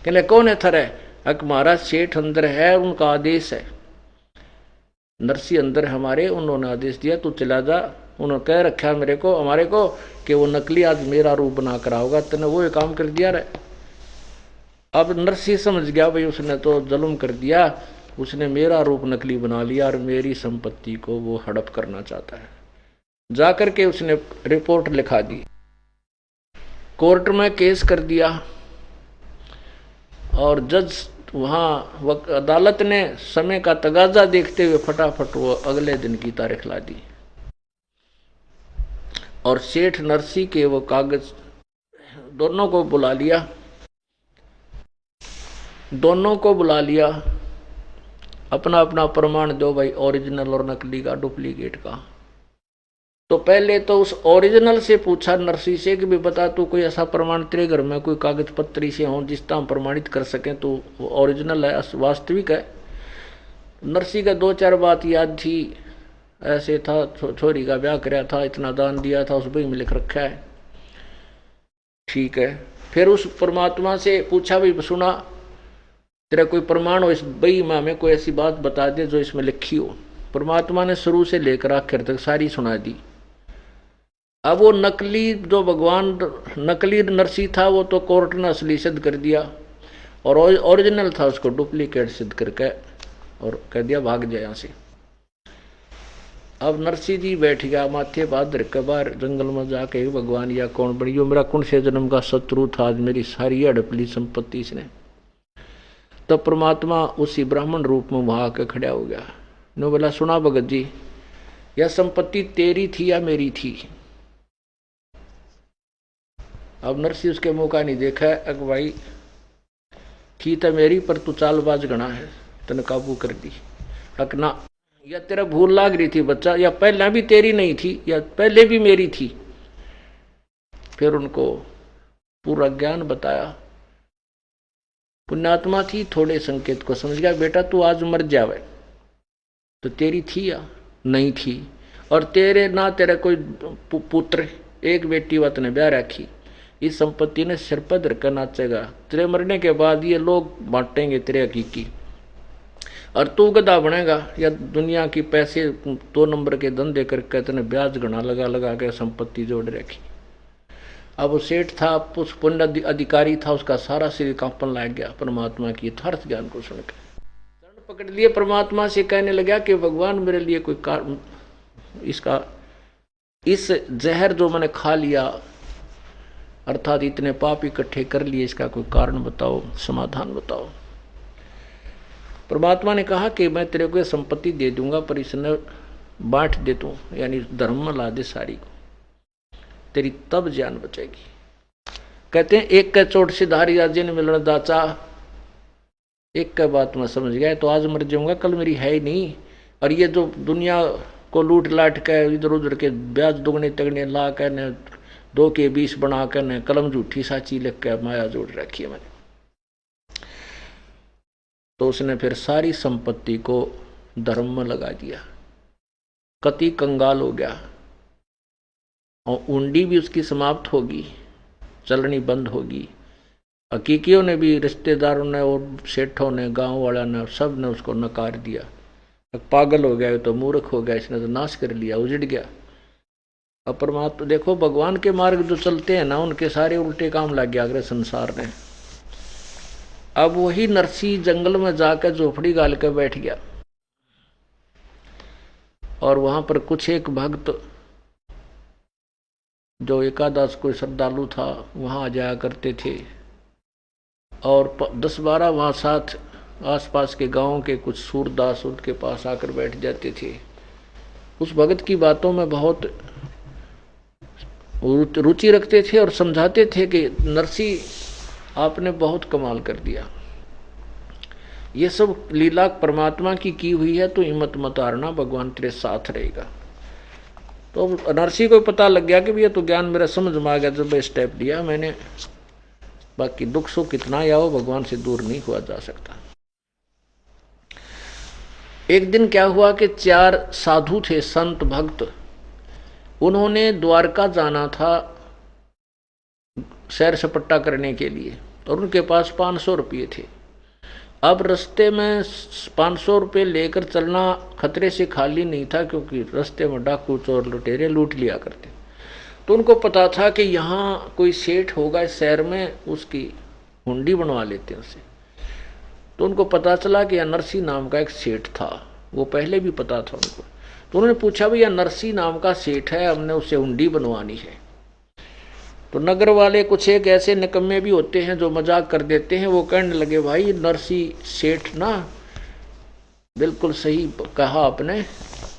Speaker 2: कहले कौन है थरे? अक महाराज सेठ अंदर है, उनका आदेश है, नरसी अंदर हमारे, उन्होंने आदेश दिया तू चला जा। उन्होंने कह रखा मेरे को हमारे को कि वो नकली आज मेरा रूप बना कर आओगा, तूने वो काम कर दिया रे। अब नरसी समझ गया भाई उसने तो जुल्म कर दिया, उसने मेरा रूप नकली बना लिया और मेरी संपत्ति को वो हड़प करना चाहता है। जाकर के उसने रिपोर्ट लिखा दी, कोर्ट में केस कर दिया और जज वहां अदालत ने समय का तगाजा देखते हुए फटाफट वो अगले दिन की तारीख ला दी और सेठ नरसी के वो कागज दोनों को बुला लिया, दोनों को बुला लिया, अपना अपना प्रमाण दो भाई, ओरिजिनल और नकली का, डुप्लीकेट का। तो पहले तो उस ओरिजिनल से पूछा नरसी से कि भी बता तू कोई ऐसा प्रमाण तेरे घर में कोई कागज पत्री से हो जिस तरह प्रमाणित कर सके तो वो ओरिजिनल है, वास्तविक है। नरसी का 2-4 बात याद थी, ऐसे था छोरी का ब्याह कराया था, इतना दान दिया था, उस बही में लिख रखा है, ठीक है। फिर उस परमात्मा से पूछा भी सुना तेरा कोई प्रमाण हो इस बही में, हमें कोई ऐसी बात बता दे जो इसमें लिखी हो। परमात्मा ने शुरू से लेकर आखिर तक सारी सुना दी। अब वो नकली जो भगवान नकली नरसी था वो तो कोर्ट ने असली सिद्ध कर दिया और ओरिजिनल था उसको डुप्लीकेट सिद्ध करके और कह दिया भाग जाए यहाँ से। अब नरसी जी बैठ गया माथे बात धर के बाहर जंगल में जाके, भगवान या कौन बड़ी हो, मेरा कौन से जन्म का शत्रु था, आज मेरी सारी हड़प ली संपत्ति इसने। तब परमात्मा उसी ब्राह्मण रूप में वहां आके खड़ा हो गया, ने बोला सुना भगत जी, यह संपत्ति तेरी थी या मेरी थी? अब नरसी उसके मुंह का नहीं देखा, अग भाई थी तो मेरी, पर तू चालबाज गणा है, तने काबू कर दी। अकना या तेरा भूल लाग रही थी बच्चा, या पहले भी तेरी नहीं थी या पहले भी मेरी थी। फिर उनको पूरा ज्ञान बताया। पुण्यात्मा थी, थोड़े संकेत को समझ गया, बेटा तू आज मर जावे तो तेरी थी या नहीं थी? और तेरे ना तेरा कोई पुत्र, एक बेटी वत ने ब्याह रखी, इस संपत्ति ने सिर पर धरकर नाचेगा। तेरे मरने के बाद ये लोग बांटेंगे तेरे हकीकी, और तू गधा बनेगा या दुनिया की पैसे 2 नंबर के धंधे करके तेने ब्याज गणा लगा लगा के संपत्ति जोड़ रखी। अब वो सेठ था, उस पुण्य अधिकारी था, उसका सारा शरीर कांपन लग गया परमात्मा की यथार्थ ज्ञान को सुनकर। चरण पकड़ लिए, परमात्मा से कहने लगा कि भगवान मेरे लिए कोई कारण, इसका इस जहर जो मैंने खा लिया अर्थात इतने पाप इकट्ठे कर लिए, इसका कोई कारण बताओ, समाधान बताओ। परमात्मा ने कहा कि मैं तेरे को संपत्ति दे दूंगा, पर इसने बांट दे तू, यानी धर्म में ला दे सारी को, तेरी तब जान बचेगी। कहते हैं एक के चोट से धारी राजे ने मिलना दाचा, एक का बात मैं समझ गया, तो आज मर जाऊंगा, कल मेरी है ही नहीं। और ये जो दुनिया को लूट लाट के इधर उधर के ब्याज दुगने तगने ला कर ने 2 के 20 बना कर ने कलम झूठी साची लिख के माया जोड़ रखी है मैंने। तो उसने फिर सारी संपत्ति को धर्म में लगा दिया, कति कंगाल हो गया, और उंडी भी उसकी समाप्त होगी, चलनी बंद होगी। हकीकियों ने भी, रिश्तेदारों ने और सेठों ने, गांव वालों ने, सब ने उसको नकार दिया, पागल हो गया, तो मूर्ख हो गया, इसने तो नाश कर लिया, उजड़ गया। अब परमात्मा देखो, भगवान के मार्ग जो चलते हैं ना, उनके सारे उल्टे काम लग गया अग्र संसार ने। अब वही नरसी जंगल में जाकर झोपड़ी गाल कर बैठ गया, और वहां पर कुछ एक भक्त जो एकादश कोई श्रद्धालु था वहां आ जाया करते थे, और 10-12 वहां साथ आसपास के गांवों के कुछ सूरदास उनके पास आकर बैठ जाते थे। उस भगत की बातों में बहुत रुचि रखते थे और समझाते थे कि नरसी आपने बहुत कमाल कर दिया, ये सब लीला परमात्मा की हुई है, तो हिम्मत मत हारना, भगवान तेरे साथ रहेगा। तो नरसी को पता लग गया कि भैया तो ज्ञान मेरा समझ में आ गया, जब स्टेप लिया मैंने, बाकी दुख सुख कितना ही आओ, भगवान से दूर नहीं हुआ जा सकता। एक दिन क्या हुआ कि 4 साधु थे, संत भक्त, उन्होंने द्वारका जाना था सैर सपट्टा करने के लिए, और उनके पास 500 रुपये थे। अब रास्ते में 500 रुपये लेकर चलना खतरे से खाली नहीं था, क्योंकि रास्ते में डाकू चोर लुटेरे लूट लिया करते। तो उनको पता था कि यहाँ कोई सेठ होगा इस शहर में, उसकी हुंडी बनवा लेते हैं उससे। तो उनको पता चला कि यह नरसी नाम का एक सेठ था, वो पहले भी पता था उनको। तो उन्होंने पूछा भैया नरसी नाम का सेठ है, हमने उससे हुंडी बनवानी है। तो नगर वाले कुछ एक ऐसे निकम्मे भी होते हैं जो मजाक कर देते हैं, वो कहने लगे भाई नरसी सेठ ना, बिल्कुल सही कहा आपने,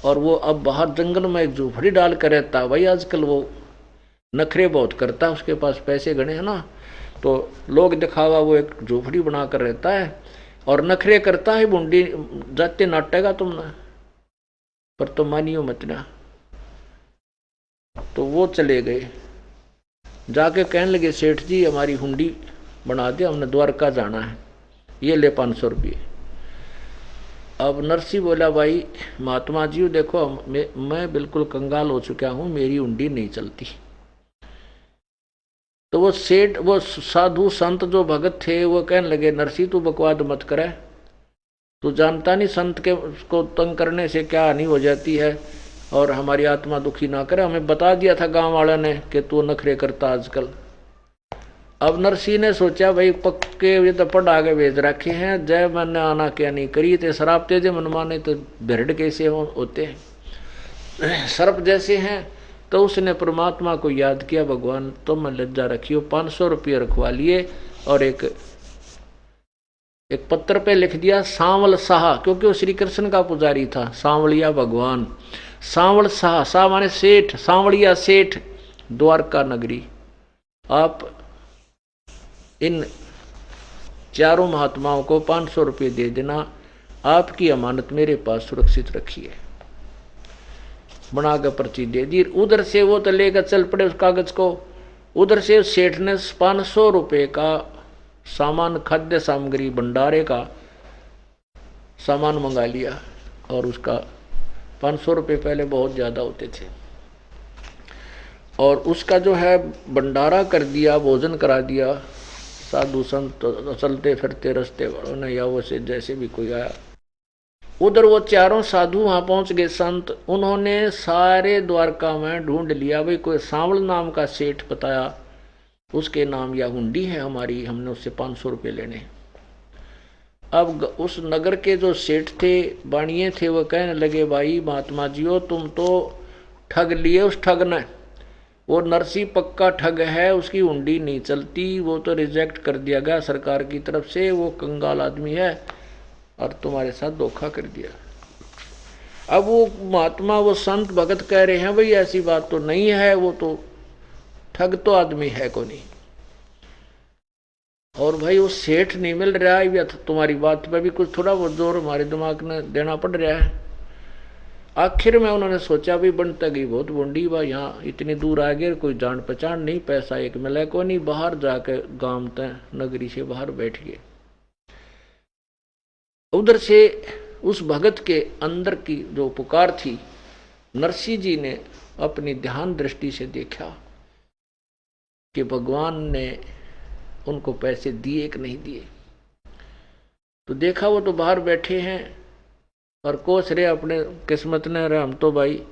Speaker 2: और वो अब बाहर जंगल में एक झोपड़ी डाल कर रहता है भाई, आजकल वो नखरे बहुत करता है, उसके पास पैसे गणे हैं ना, तो लोग दिखावा वो एक झोपड़ी बना कर रहता है और नखरे करता है, बुंडी जाते नाटेगा तुमने, पर तुम मानियो मत ना। तो वो चले गए, जाके कहने लगे सेठ जी हमारी हुंडी बना दे, हमने द्वारका जाना है, ये ले 500 रुपये। अब नरसी बोला भाई महात्मा जी देखो मैं बिल्कुल कंगाल हो चुका हूं, मेरी हुंडी नहीं चलती। तो वो सेठ, वो साधु संत जो भगत थे वो कहने लगे नरसी तू बकवाद मत करे, तू जानता नहीं संत के उसको तंग करने से क्या हानि हो जाती है, और हमारी आत्मा दुखी ना करे, हमें बता दिया था गांव वालों ने कि तू नखरे करता आजकल। अब नरसी ने सोचा भाई पक्के ये तो पढ़ आगे भेज रखे हैं, जय मैंने आना क्या नहीं करी, ते शराब तेजे मन माने तो भिरड कैसे होते हैं, सर्प जैसे हैं। तो उसने परमात्मा को याद किया, भगवान तुम लज्जा रखियो, 500 रुपये रखवा लिए, और एक पत्र पे लिख दिया सांवल शाह, क्योंकि वो श्री कृष्ण का पुजारी था, सांवलिया भगवान, सांवल शाह, शाह माने सेठ, सांवलिया सेठ, द्वारका नगरी। आप इन चारों महात्माओं को 500 रुपये दे देना, आपकी अमानत मेरे पास सुरक्षित रखी है। बनाकर पर्ची दे दी। उधर से वो तो लेकर चल पड़े उस कागज को, उधर से सेठ ने 500 रुपये का सामान, खाद्य सामग्री, भंडारे का सामान मंगा लिया और उसका 500 रुपये पहले बहुत ज़्यादा होते थे। और उसका जो है भंडारा कर दिया, भोजन करा दिया साधु संत चलते फिरते रस्ते वालों ने, या वो से जैसे भी कोई आया। उधर वो चारों साधु वहां पहुंच गए संत, उन्होंने सारे द्वारका में ढूंढ लिया, भाई कोई सांवल नाम का सेठ बताया, उसके नाम या हुंडी है हमारी, हमने उससे 500 रुपये लेने। अब उस नगर के जो सेठ थे, बाणिये थे, वो कहने लगे, भाई महात्मा जियो तुम तो ठग लिए उस ठग ने, वो नरसी पक्का ठग है, उसकी हुंडी नहीं चलती, वो तो रिजेक्ट कर दिया गया सरकार की तरफ से, वो कंगाल आदमी है और तुम्हारे साथ धोखा कर दिया। अब वो महात्मा, वो संत भगत कह रहे हैं, भाई ऐसी बात तो नहीं है, वो तो ठग तो आदमी है को नहीं, और भाई वो सेठ नहीं मिल रहा है, या तुम्हारी बात पे भी कुछ थोड़ा बहुत जोर हमारे दिमाग में देना पड़ रहा है। आखिर में उन्होंने सोचा, भी बनता गई बहुत बूंदी बा, यहाँ इतनी दूर आ गए, कोई जान पहचान नहीं, पैसा एक मिला को नहीं, बाहर जाके गांव तय नगरी से बाहर बैठ गए। उधर से उस भगत के अंदर की जो पुकार थी, नरसिंह जी ने अपनी ध्यान दृष्टि से देखा कि भगवान ने उनको पैसे दिए कि नहीं दिए। तो देखा वो तो बाहर बैठे हैं और कोस रहे अपने किस्मत ने, रहे हम तो भाई,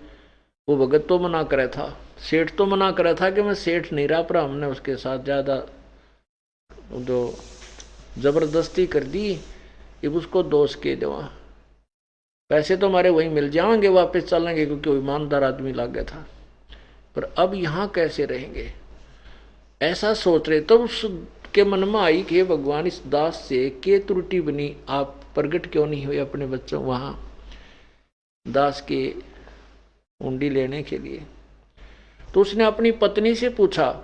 Speaker 2: वो भगत तो मना करे था, सेठ तो मना करे था कि मैं सेठ नहीं रहा, पर हमने उसके साथ ज्यादा जो जबरदस्ती कर दी, अब उसको दोष के देवा, पैसे तो हमारे वहीं मिल जाएंगे, वापस चलेंगे, क्योंकि वो ईमानदार आदमी लग गया था, पर अब यहां कैसे रहेंगे, ऐसा सोच रहे। तो उसके मन में आई कि भगवान इस दास से के त्रुटि बनी, आप प्रकट क्यों नहीं हुए अपने बच्चों वहां दास के हुंडी लेने के लिए। तो उसने अपनी पत्नी से पूछा,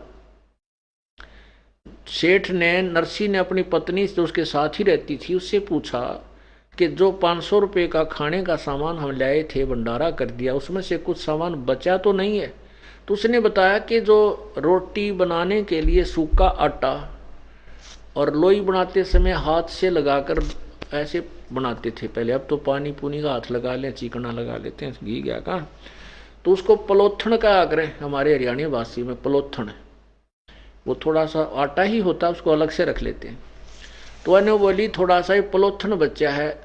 Speaker 2: सेठ ने, नरसिंह ने अपनी पत्नी जो उसके साथ ही रहती थी उससे पूछा कि जो 500 रुपये का खाने का सामान हम लाए थे, भंडारा कर दिया, उसमें से कुछ सामान बचा तो नहीं है। तो उसने बताया कि जो रोटी बनाने के लिए सूखा आटा और लोई बनाते समय हाथ से लगाकर ऐसे बनाते थे पहले, अब तो पानी पुनी का हाथ लगा लें, चिकना लगा लेते हैं, घी गया का, तो उसको पलोथन का आग्रह, हमारे हरियाणा वासी में पलोथन, वो थोड़ा सा आटा ही होता है, उसको अलग से रख लेते हैं। तो अने बोली थोड़ा सा ही पलोथन बचा है,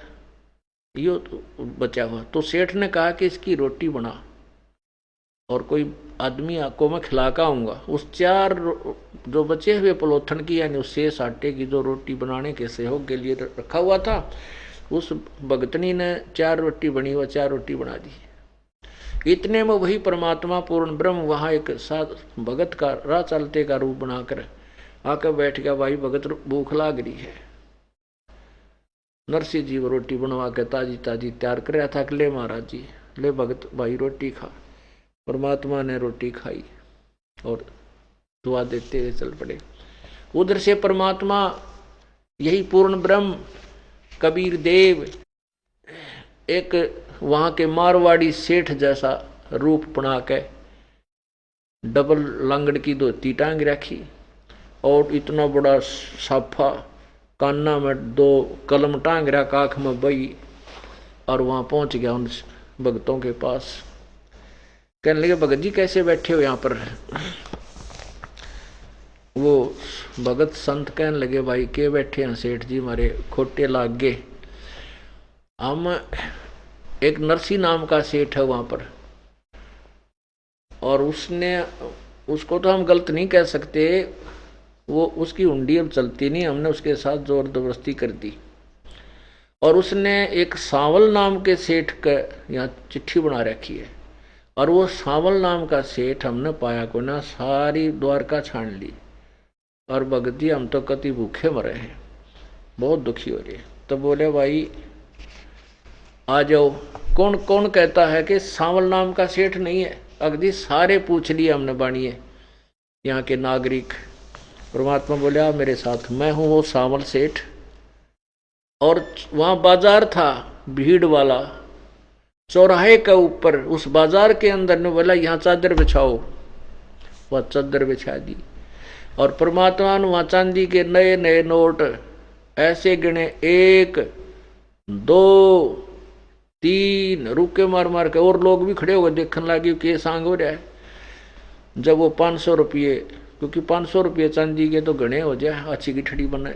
Speaker 2: यो तो बचा हुआ। तो सेठ ने कहा कि इसकी रोटी बना और कोई आदमी आपको मैं खिला का आऊँगा। उस 4 जो बचे हुए पलोथन की, यानी उस शेष आटे की जो रोटी बनाने के सहयोग के लिए रखा हुआ था, उस भगतनी ने 4 रोटी बनी, वह 4 रोटी बना दी। इतने में वही परमात्मा पूर्ण ब्रह्म वहाँ एक साथ भगत का राह चलते का रूप बनाकर आकर बैठ गया। भाई भगत भूख लाग रही है, नरसिंह जी वो रोटी बनवा के ताजी ताजी तैयार कर रहा था कि ले महाराज जी, ले भगत भाई रोटी खा। परमात्मा ने रोटी खाई और दुआ देते हुए चल पड़े। उधर से परमात्मा यही पूर्ण ब्रह्म कबीर देव एक वहां के मारवाड़ी सेठ जैसा रूप बना के डबल लंगड़ की धोती टांग रखी और इतना बड़ा साफा, कान्ना में 2 कलम टांग रहा, काख में बई, और वहां पहुंच गया उन भगतों के पास। कहने लगे, भगत जी कैसे बैठे हो यहाँ पर। वो भगत संत कहने लगे, भाई के बैठे हैं सेठ जी, हमारे खोटे लाग गए। हम एक नरसिंह नाम का सेठ है वहां पर, और उसको तो हम गलत नहीं कह सकते, वो उसकी हुंडी अब चलती नहीं, हमने उसके साथ जोर जबरदस्ती कर दी। और उसने एक सांवल नाम के सेठ का यहाँ चिट्ठी बना रखी है, और वो सांवल नाम का सेठ हमने पाया को ना, सारी द्वारका छान ली, और भगत जी हम तो कति भूखे मरे हैं, बहुत दुखी हो रहे। तो बोले, भाई आ जाओ। कौन कौन कहता है कि सांवल नाम का सेठ नहीं है। अगदी सारे पूछ लिए हमने बाणिए यहाँ के नागरिक। परमात्मा बोले, आ मेरे साथ, मैं हूँ वो सांवल सेठ। और वहाँ बाजार था भीड़ वाला, चौराहे के ऊपर उस बाजार के अंदर ने बोला, यहाँ चादर बिछाओ। वह चादर बिछा दी, और परमात्मा ने वहाँ चांदी के नए नए नोट ऐसे गिने, 1 2 तीन रुके मार मार के, और लोग भी खड़े हो गए देखने लगे कि सांग हो रहा है। जब वो 500 रुपये, क्योंकि 500 रुपये चांदी के तो गणे हो जाए, अच्छी की ठड़ी बने,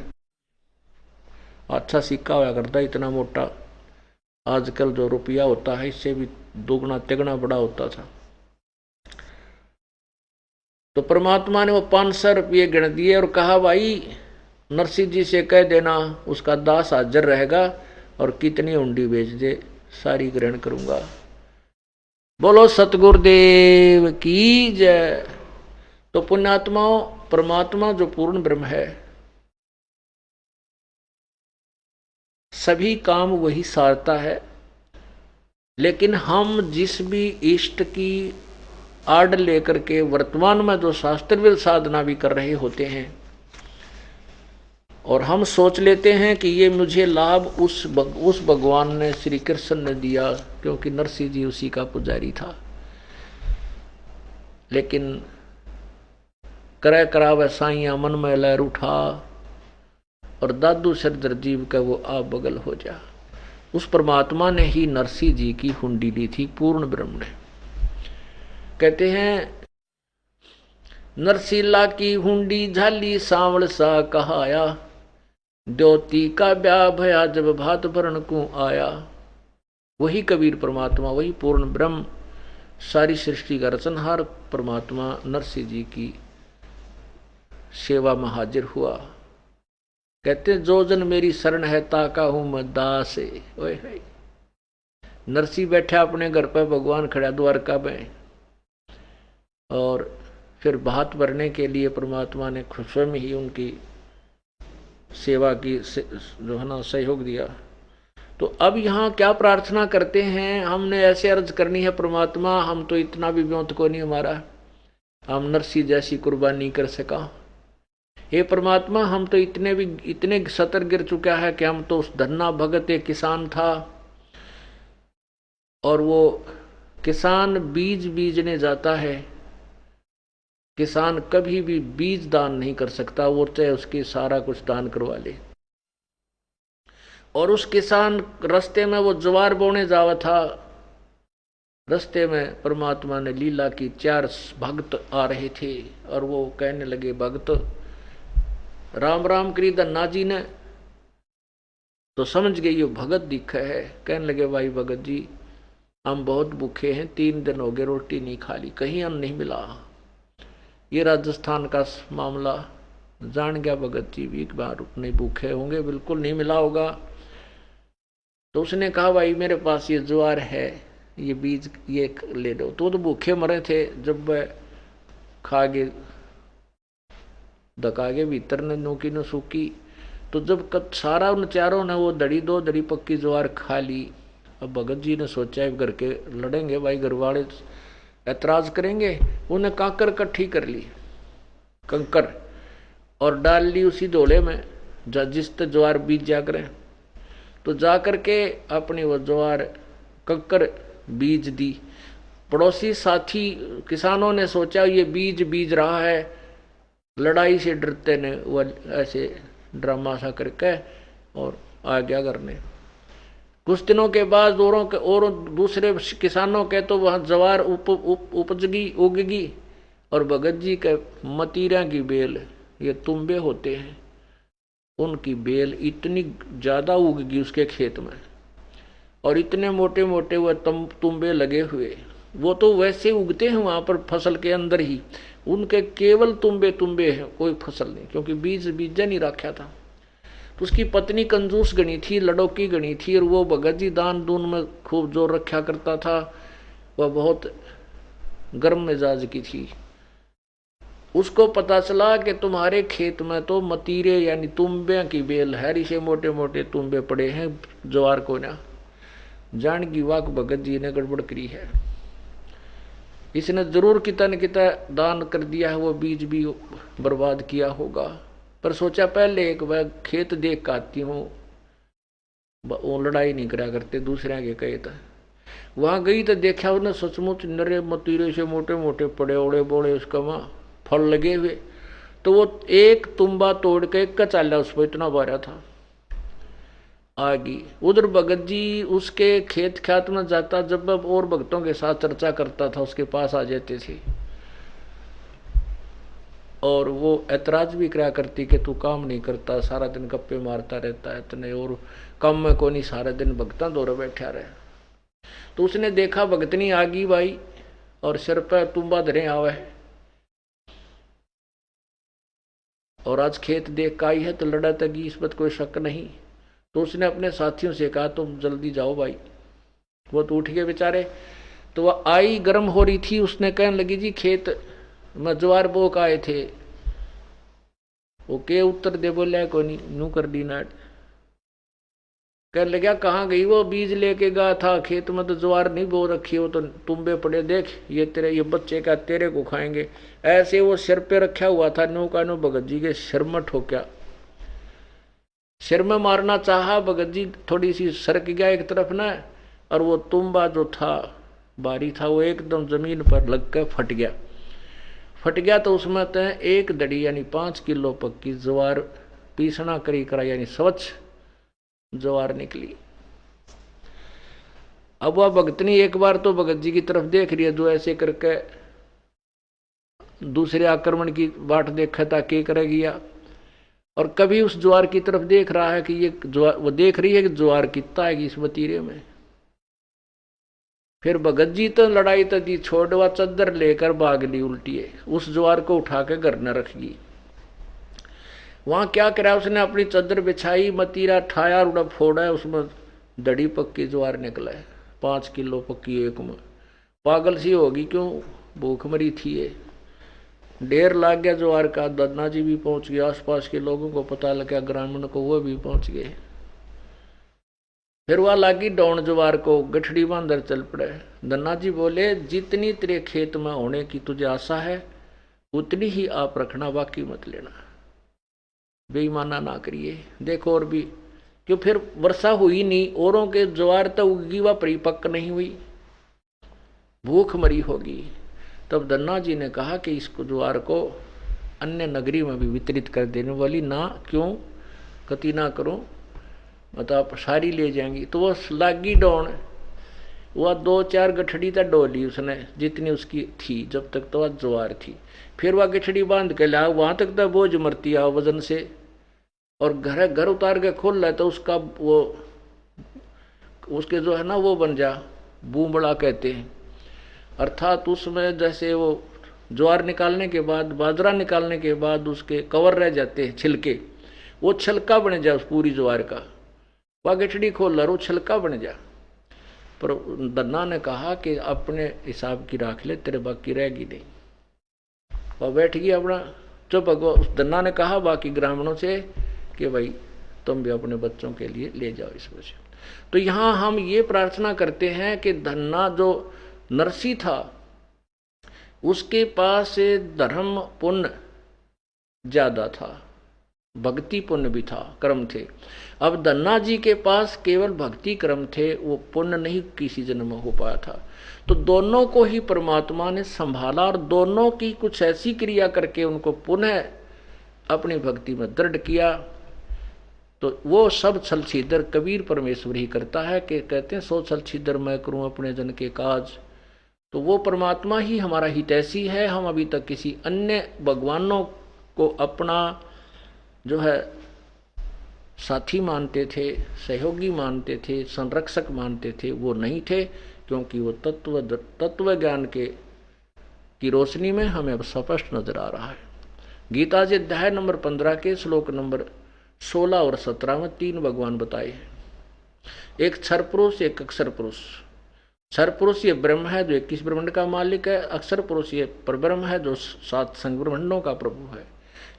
Speaker 2: अच्छा सिक्का होया करता इतना मोटा। आजकल जो रुपया होता है इससे भी दोगुना तिगुना बड़ा होता था। तो परमात्मा ने वो 500 रुपये गिन दिए और कहा भाई नरसिंह जी से कह देना उसका दास हाजिर रहेगा और कितनी हुंडी बेच दे सारी ग्रहण करूंगा। बोलो सतगुरुदेव की जय। तो पुण्यात्माओं, परमात्मा जो पूर्ण ब्रह्म है, सभी काम वही सारता है। लेकिन हम जिस भी इष्ट की आड़ लेकर के वर्तमान में जो शास्त्रविद साधना भी कर रहे होते हैं, और हम सोच लेते हैं कि ये मुझे लाभ उस भगवान ने, श्री कृष्ण ने दिया, क्योंकि नरसिंह जी उसी का पुजारी था। लेकिन करे करावे साइया मन में लहर उठा, और दादू सिरदर जीव का वो आप बगल हो जा। उस परमात्मा ने ही नरसिंह जी की हुंडी ली थी, पूर्ण ब्रह्म ने। कहते हैं नरसिला की हुंडी झाली सांवल सा कहाया, द्योती का ब्याह भया जब भात भरण को आया। वही कबीर परमात्मा, वही पूर्ण ब्रह्म, सारी सृष्टि का रचनहार परमात्मा नरसिंह जी की सेवा में हाजिर हुआ। कहते जो जन मेरी शरण है ताका हूं मैं दास। ओए नरसिंह बैठा अपने घर पर, भगवान खड़ा द्वारका में, और फिर भात भरने के लिए परमात्मा ने स्वयं ही उनकी सेवा की जो है ना सहयोग दिया। तो अब यहाँ क्या प्रार्थना करते हैं, हमने ऐसे अर्ज करनी है, परमात्मा हम तो इतना भी व्योत को नहीं हमारा, हम नरसिंह जैसी कुर्बानी कर सका। हे परमात्मा हम तो इतने सतर गिर चुका है कि हम तो उस धन्ना भगत एक किसान था, और वो किसान बीज बीजने जाता है, किसान कभी भी बीज दान नहीं कर सकता, वो चाहे उसके सारा कुछ दान करवा ले। और उस किसान रास्ते में वो ज्वार बोने जावा था, रास्ते में परमात्मा ने लीला की, 4 भक्त आ रहे थे, और वो कहने लगे भक्त राम राम करी धन्ना जी ने। तो समझ गई ये भगत दिखा है। कहने लगे भाई भगत जी हम बहुत भूखे हैं, 3 दिन हो गए रोटी नहीं खा ली, कहीं अन्न नहीं मिला। ये राजस्थान का मामला जान गया भगत जी भी, एक बार नहीं भूखे होंगे, बिल्कुल नहीं मिला होगा। तो उसने कहा भाई मेरे पास ये ज्वार है, ये बीज ये ले लो। तो भूखे मरे थे, जब वह खा गए धकागे भीतर ने नोकी न सूखी। तो जब सारा उन चारों ने वो दड़ी 2 दड़ी पक्की ज्वार खा ली, अब भगत जी ने सोचा है घर के लड़ेंगे भाई, घर वाले ऐतराज करेंगे। उन्हें कांकर इकट्ठी कर ली, कंकर, और डाल ली उसी झोले में जिस ते ज्वार बीज जा करें। तो जाकर के अपनी वो ज्वार कंकर बीज दी। पड़ोसी साथी किसानों ने सोचा ये बीज रहा है, लड़ाई से डरते ने वो ऐसे ड्रामा सा करके और आ गया करने। कुछ दिनों के बाद और दूसरे किसानों के तो वहां ज्वार उपजगी उगगी, और भगत जी के मतीरा की बेल, ये तुम्बे होते हैं, उनकी बेल इतनी ज्यादा उगगी उसके खेत में, और इतने मोटे मोटे वह तुम्बे लगे हुए। वो तो वैसे उगते हैं वहां पर फसल के अंदर ही, उनके केवल तुम्बे हैं, कोई फसल नहीं, क्योंकि बीजा नहीं रखा था। तो उसकी पत्नी कंजूस गणी थी, लड़ोकी गणी थी, और वो भगत जी दान दून में खूब जोर रखा करता था। वह बहुत गर्म मिजाज की थी। उसको पता चला कि तुम्हारे खेत में तो मतीरे यानी तुम्बे की बेल है, इसे मोटे मोटे तुम्बे पड़े हैं ज्वार को ना। जान की वाक भगत जी ने गड़बड़ करी है, इसने जरूर किता न किता दान कर दिया है, वो बीज भी बर्बाद किया होगा। पर सोचा पहले एक बार खेत देख कर आती हूँ, वो लड़ाई नहीं करा करते दूसरे के कहे था। वहां गई तो देखा उन्हें सचमुच नरे मतीरे से मोटे मोटे पड़े ओड़े बोड़े उसका वहां फल लगे हुए। तो वो एक तुम्बा तोड़ के कचाला उस पर, इतना बारा था। आगी। उधर भगत जी उसके खेत ख्यात में जाता, जब अब और भक्तों के साथ चर्चा करता था उसके पास आ जाते थे और वो ऐतराज भी करा करती कि तू काम नहीं करता, सारा दिन गप्पे मारता रहता है इतने, और काम में को नहीं, सारा दिन भगता दौरे बैठा रहे। तो उसने देखा भगतनी आगी भाई और सिर पर तुम्बा धरे आवे और आज खेत देख का आई है तो लड़ा तगी, इस पर कोई शक नहीं। तो उसने अपने साथियों से कहा तुम जल्दी जाओ भाई। वो तो उठ गए बेचारे। तो वह आई गर्म हो रही थी, उसने कहने लगी जी खेत में ज्वार बोक आए थे। वो के उत्तर दे बोलिया को नहीं नू कर दी नाट। कहने लगा कहाँ गई, वो बीज लेके गया था खेत में, तो ज्वार नहीं बो रखी, वो तो तुम्बे पड़े देख, ये तेरे ये बच्चे का तेरे को खाएंगे। ऐसे वो सिर पे रखा हुआ था, नो का नो भगत जी के सिर में ठोक्या, सिर में मारना चाहा, भगत जी थोड़ी सी सरक गया एक तरफ ना, और वो तुम्बा जो था बारी था वो एकदम जमीन पर लग कर फट गया। फट गया तो उसमें तो एक दड़ी यानी 5 किलो पक्की ज्वार पीसना करी करा यानी स्वच्छ ज्वार निकली। अब वह भगतनी एक बार तो भगत जी की तरफ देख रही है, जो ऐसे करके दूसरे आक्रमण की बाट देखा था के करेगी या, और कभी उस ज्वार की तरफ देख रहा है कि ये ज्वार, वो देख रही है कि ज्वार कितना है इस वतीरे में। फिर भगत जी तो लड़ाई तो दी छोड़वा, चद्दर लेकर भाग ली उल्टी है, उस ज्वार को उठा के घर न रखी। वहां क्या करा उसने, अपनी चद्दर बिछाई, मतीरा ठाया, उड़ा फोड़ा है, उसमें दड़ी पक्की ज्वार निकला है 5 किलो पक्की एक में। पागल सी होगी, क्यों भूख मरी थी ये। ढेर लाग गया ज्वार का, दन्ना जी भी पहुंच गया, आसपास के लोगों को पता लगा, ग्रामीण को, वो भी पहुंच गए। फिर वह लागी डौन ज्वार को, गठड़ी बांधर चल पड़े। दन्ना जी बोले जितनी तेरे खेत में होने की तुझे आशा है उतनी ही आप रखना, बाकी मत लेना, बेईमाना ना करिए। देखो और भी क्यों, फिर वर्षा हुई नहीं, औरों के ज्वार तो उगी वह परिपक्व नहीं हुई, भूख मरी होगी। तब दन्ना जी ने कहा कि इसको ज्वार को अन्य नगरी में भी वितरित कर देने वाली ना, क्यों कति ना करो, मतलब सारी ले जाएंगी। तो वो लागी डौन, वह 2-4 गठड़ी तक डोली उसने जितनी उसकी थी, जब तक तो वह ज्वार थी। फिर वह गठड़ी बांध के ला, वहां तक तो बोझ मरती है वजन से, और घर उतार के खोल रहा तो उसका वो उसके जो है ना वो बन जा, बूमबड़ा कहते हैं, अर्थात उसमें जैसे वो ज्वार निकालने के बाद, बाजरा निकालने के बाद उसके कवर रह जाते हैं छिलके, वो छिलका बन जा उस पूरी ज्वार का। वह गठड़ी खोल रहा वो छिलका बन जा। पर दन्ना ने कहा कि अपने हिसाब की राख ले, तेरे बाकी रहेगी नहीं। वह बैठ गया अपना चुप। उस दन्ना ने कहा बाकी ग्रामीणों से कि भाई तुम भी अपने बच्चों के लिए ले जाओ इस वजह। तो यहां हम ये प्रार्थना करते हैं कि दन्ना जो नरसी था उसके पास धर्म पुण्य ज्यादा था, भक्ति पुण्य भी था, कर्म थे। अब दन्ना जी के पास केवल भक्ति कर्म थे, वो पुण्य नहीं किसी जन्म में हो पाया था। तो दोनों को ही परमात्मा ने संभाला और दोनों की कुछ ऐसी क्रिया करके उनको पुनः अपनी भक्ति में दृढ़ किया। तो वो सब छल छीदर कबीर परमेश्वर ही करता है, कि कहते हैं सो छल छीदर मैं करूं अपने जन के काज। तो वो परमात्मा ही हमारा हितैषी है। हम अभी तक किसी अन्य भगवानों को अपना जो है साथी मानते थे, सहयोगी मानते थे, संरक्षक मानते थे, वो नहीं थे, क्योंकि वो तत्व ज्ञान की रोशनी में हमें अब स्पष्ट नजर आ रहा है। गीता जी अध्याय नंबर 15 के श्लोक नंबर 16 और 17 में 3 भगवान बताए हैं, एक क्षर पुरुष, एक अक्षर पुरुष। क्षर पुरुष ये ब्रह्म है जो 21 ब्रह्मांड का मालिक है, अक्षर पुरुष ये परब्रह्म है जो 7 संग ब्रह्मांडों का प्रभु है।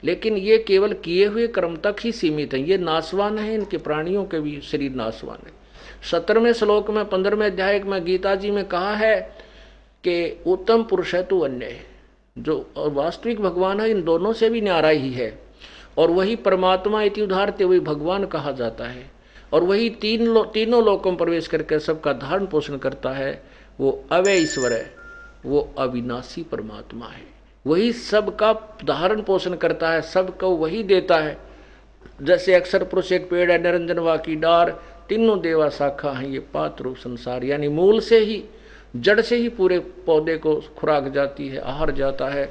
Speaker 2: लेकिन ये केवल किए हुए कर्म तक ही सीमित है, ये नाशवान है, इनके प्राणियों के भी शरीर नाशवान है। 17वें श्लोक में 15वें अध्याय में गीता जी में कहा है कि उत्तम पुरुष है तू अन्य है, जो वास्तविक भगवान है इन दोनों से भी न्यारा ही है, और वही परमात्मा इति उदाहरते वही भगवान कहा जाता है, और वही तीनों लोकों में प्रवेश करके सबका धारण पोषण करता है। वो अव्यय ईश्वर है, वो अविनाशी परमात्मा है, वही सबका धारण पोषण करता है, सबको वही देता है। जैसे अक्षर पुरुष एक पेड़ है, निरंजन वाकी डार, तीनों देवा शाखा हैं, ये पात रूप संसार, यानी मूल से ही, जड़ से ही पूरे पौधे को खुराक जाती है, आहार जाता है।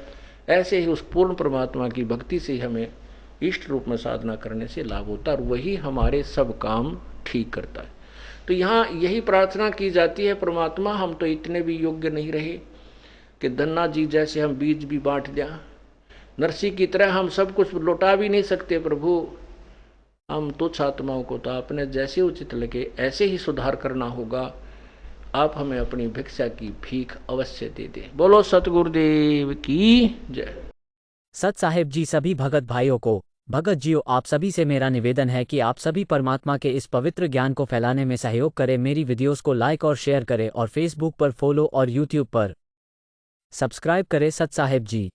Speaker 2: ऐसे ही उस पूर्ण परमात्मा की भक्ति से हमें इष्ट रूप में साधना करने से लाभ होता है, और वही हमारे सब काम ठीक करता है। तो यहाँ यही प्रार्थना की जाती है, परमात्मा हम तो इतने भी योग्य नहीं रहे कि धन्ना जी जैसे हम बीज भी बांट दें, नरसी की तरह हम सब कुछ लौटा भी नहीं सकते प्रभु। हम तुच्छ आत्माओं को तो आपने जैसे उचित लगे ऐसे ही सुधार करना होगा। आप हमें अपनी भिक्षा की भीख अवश्य दे दें। बोलो सतगुरुदेव की जय।
Speaker 1: सत साहेब जी, सभी भगत भाइयों को, भगत जियो, आप सभी से मेरा निवेदन है कि आप सभी परमात्मा के इस पवित्र ज्ञान को फैलाने में सहयोग करें। मेरी वीडियोस को लाइक और शेयर करें और फेसबुक पर फॉलो और यूट्यूब पर सब्सक्राइब करें। सत साहेब जी।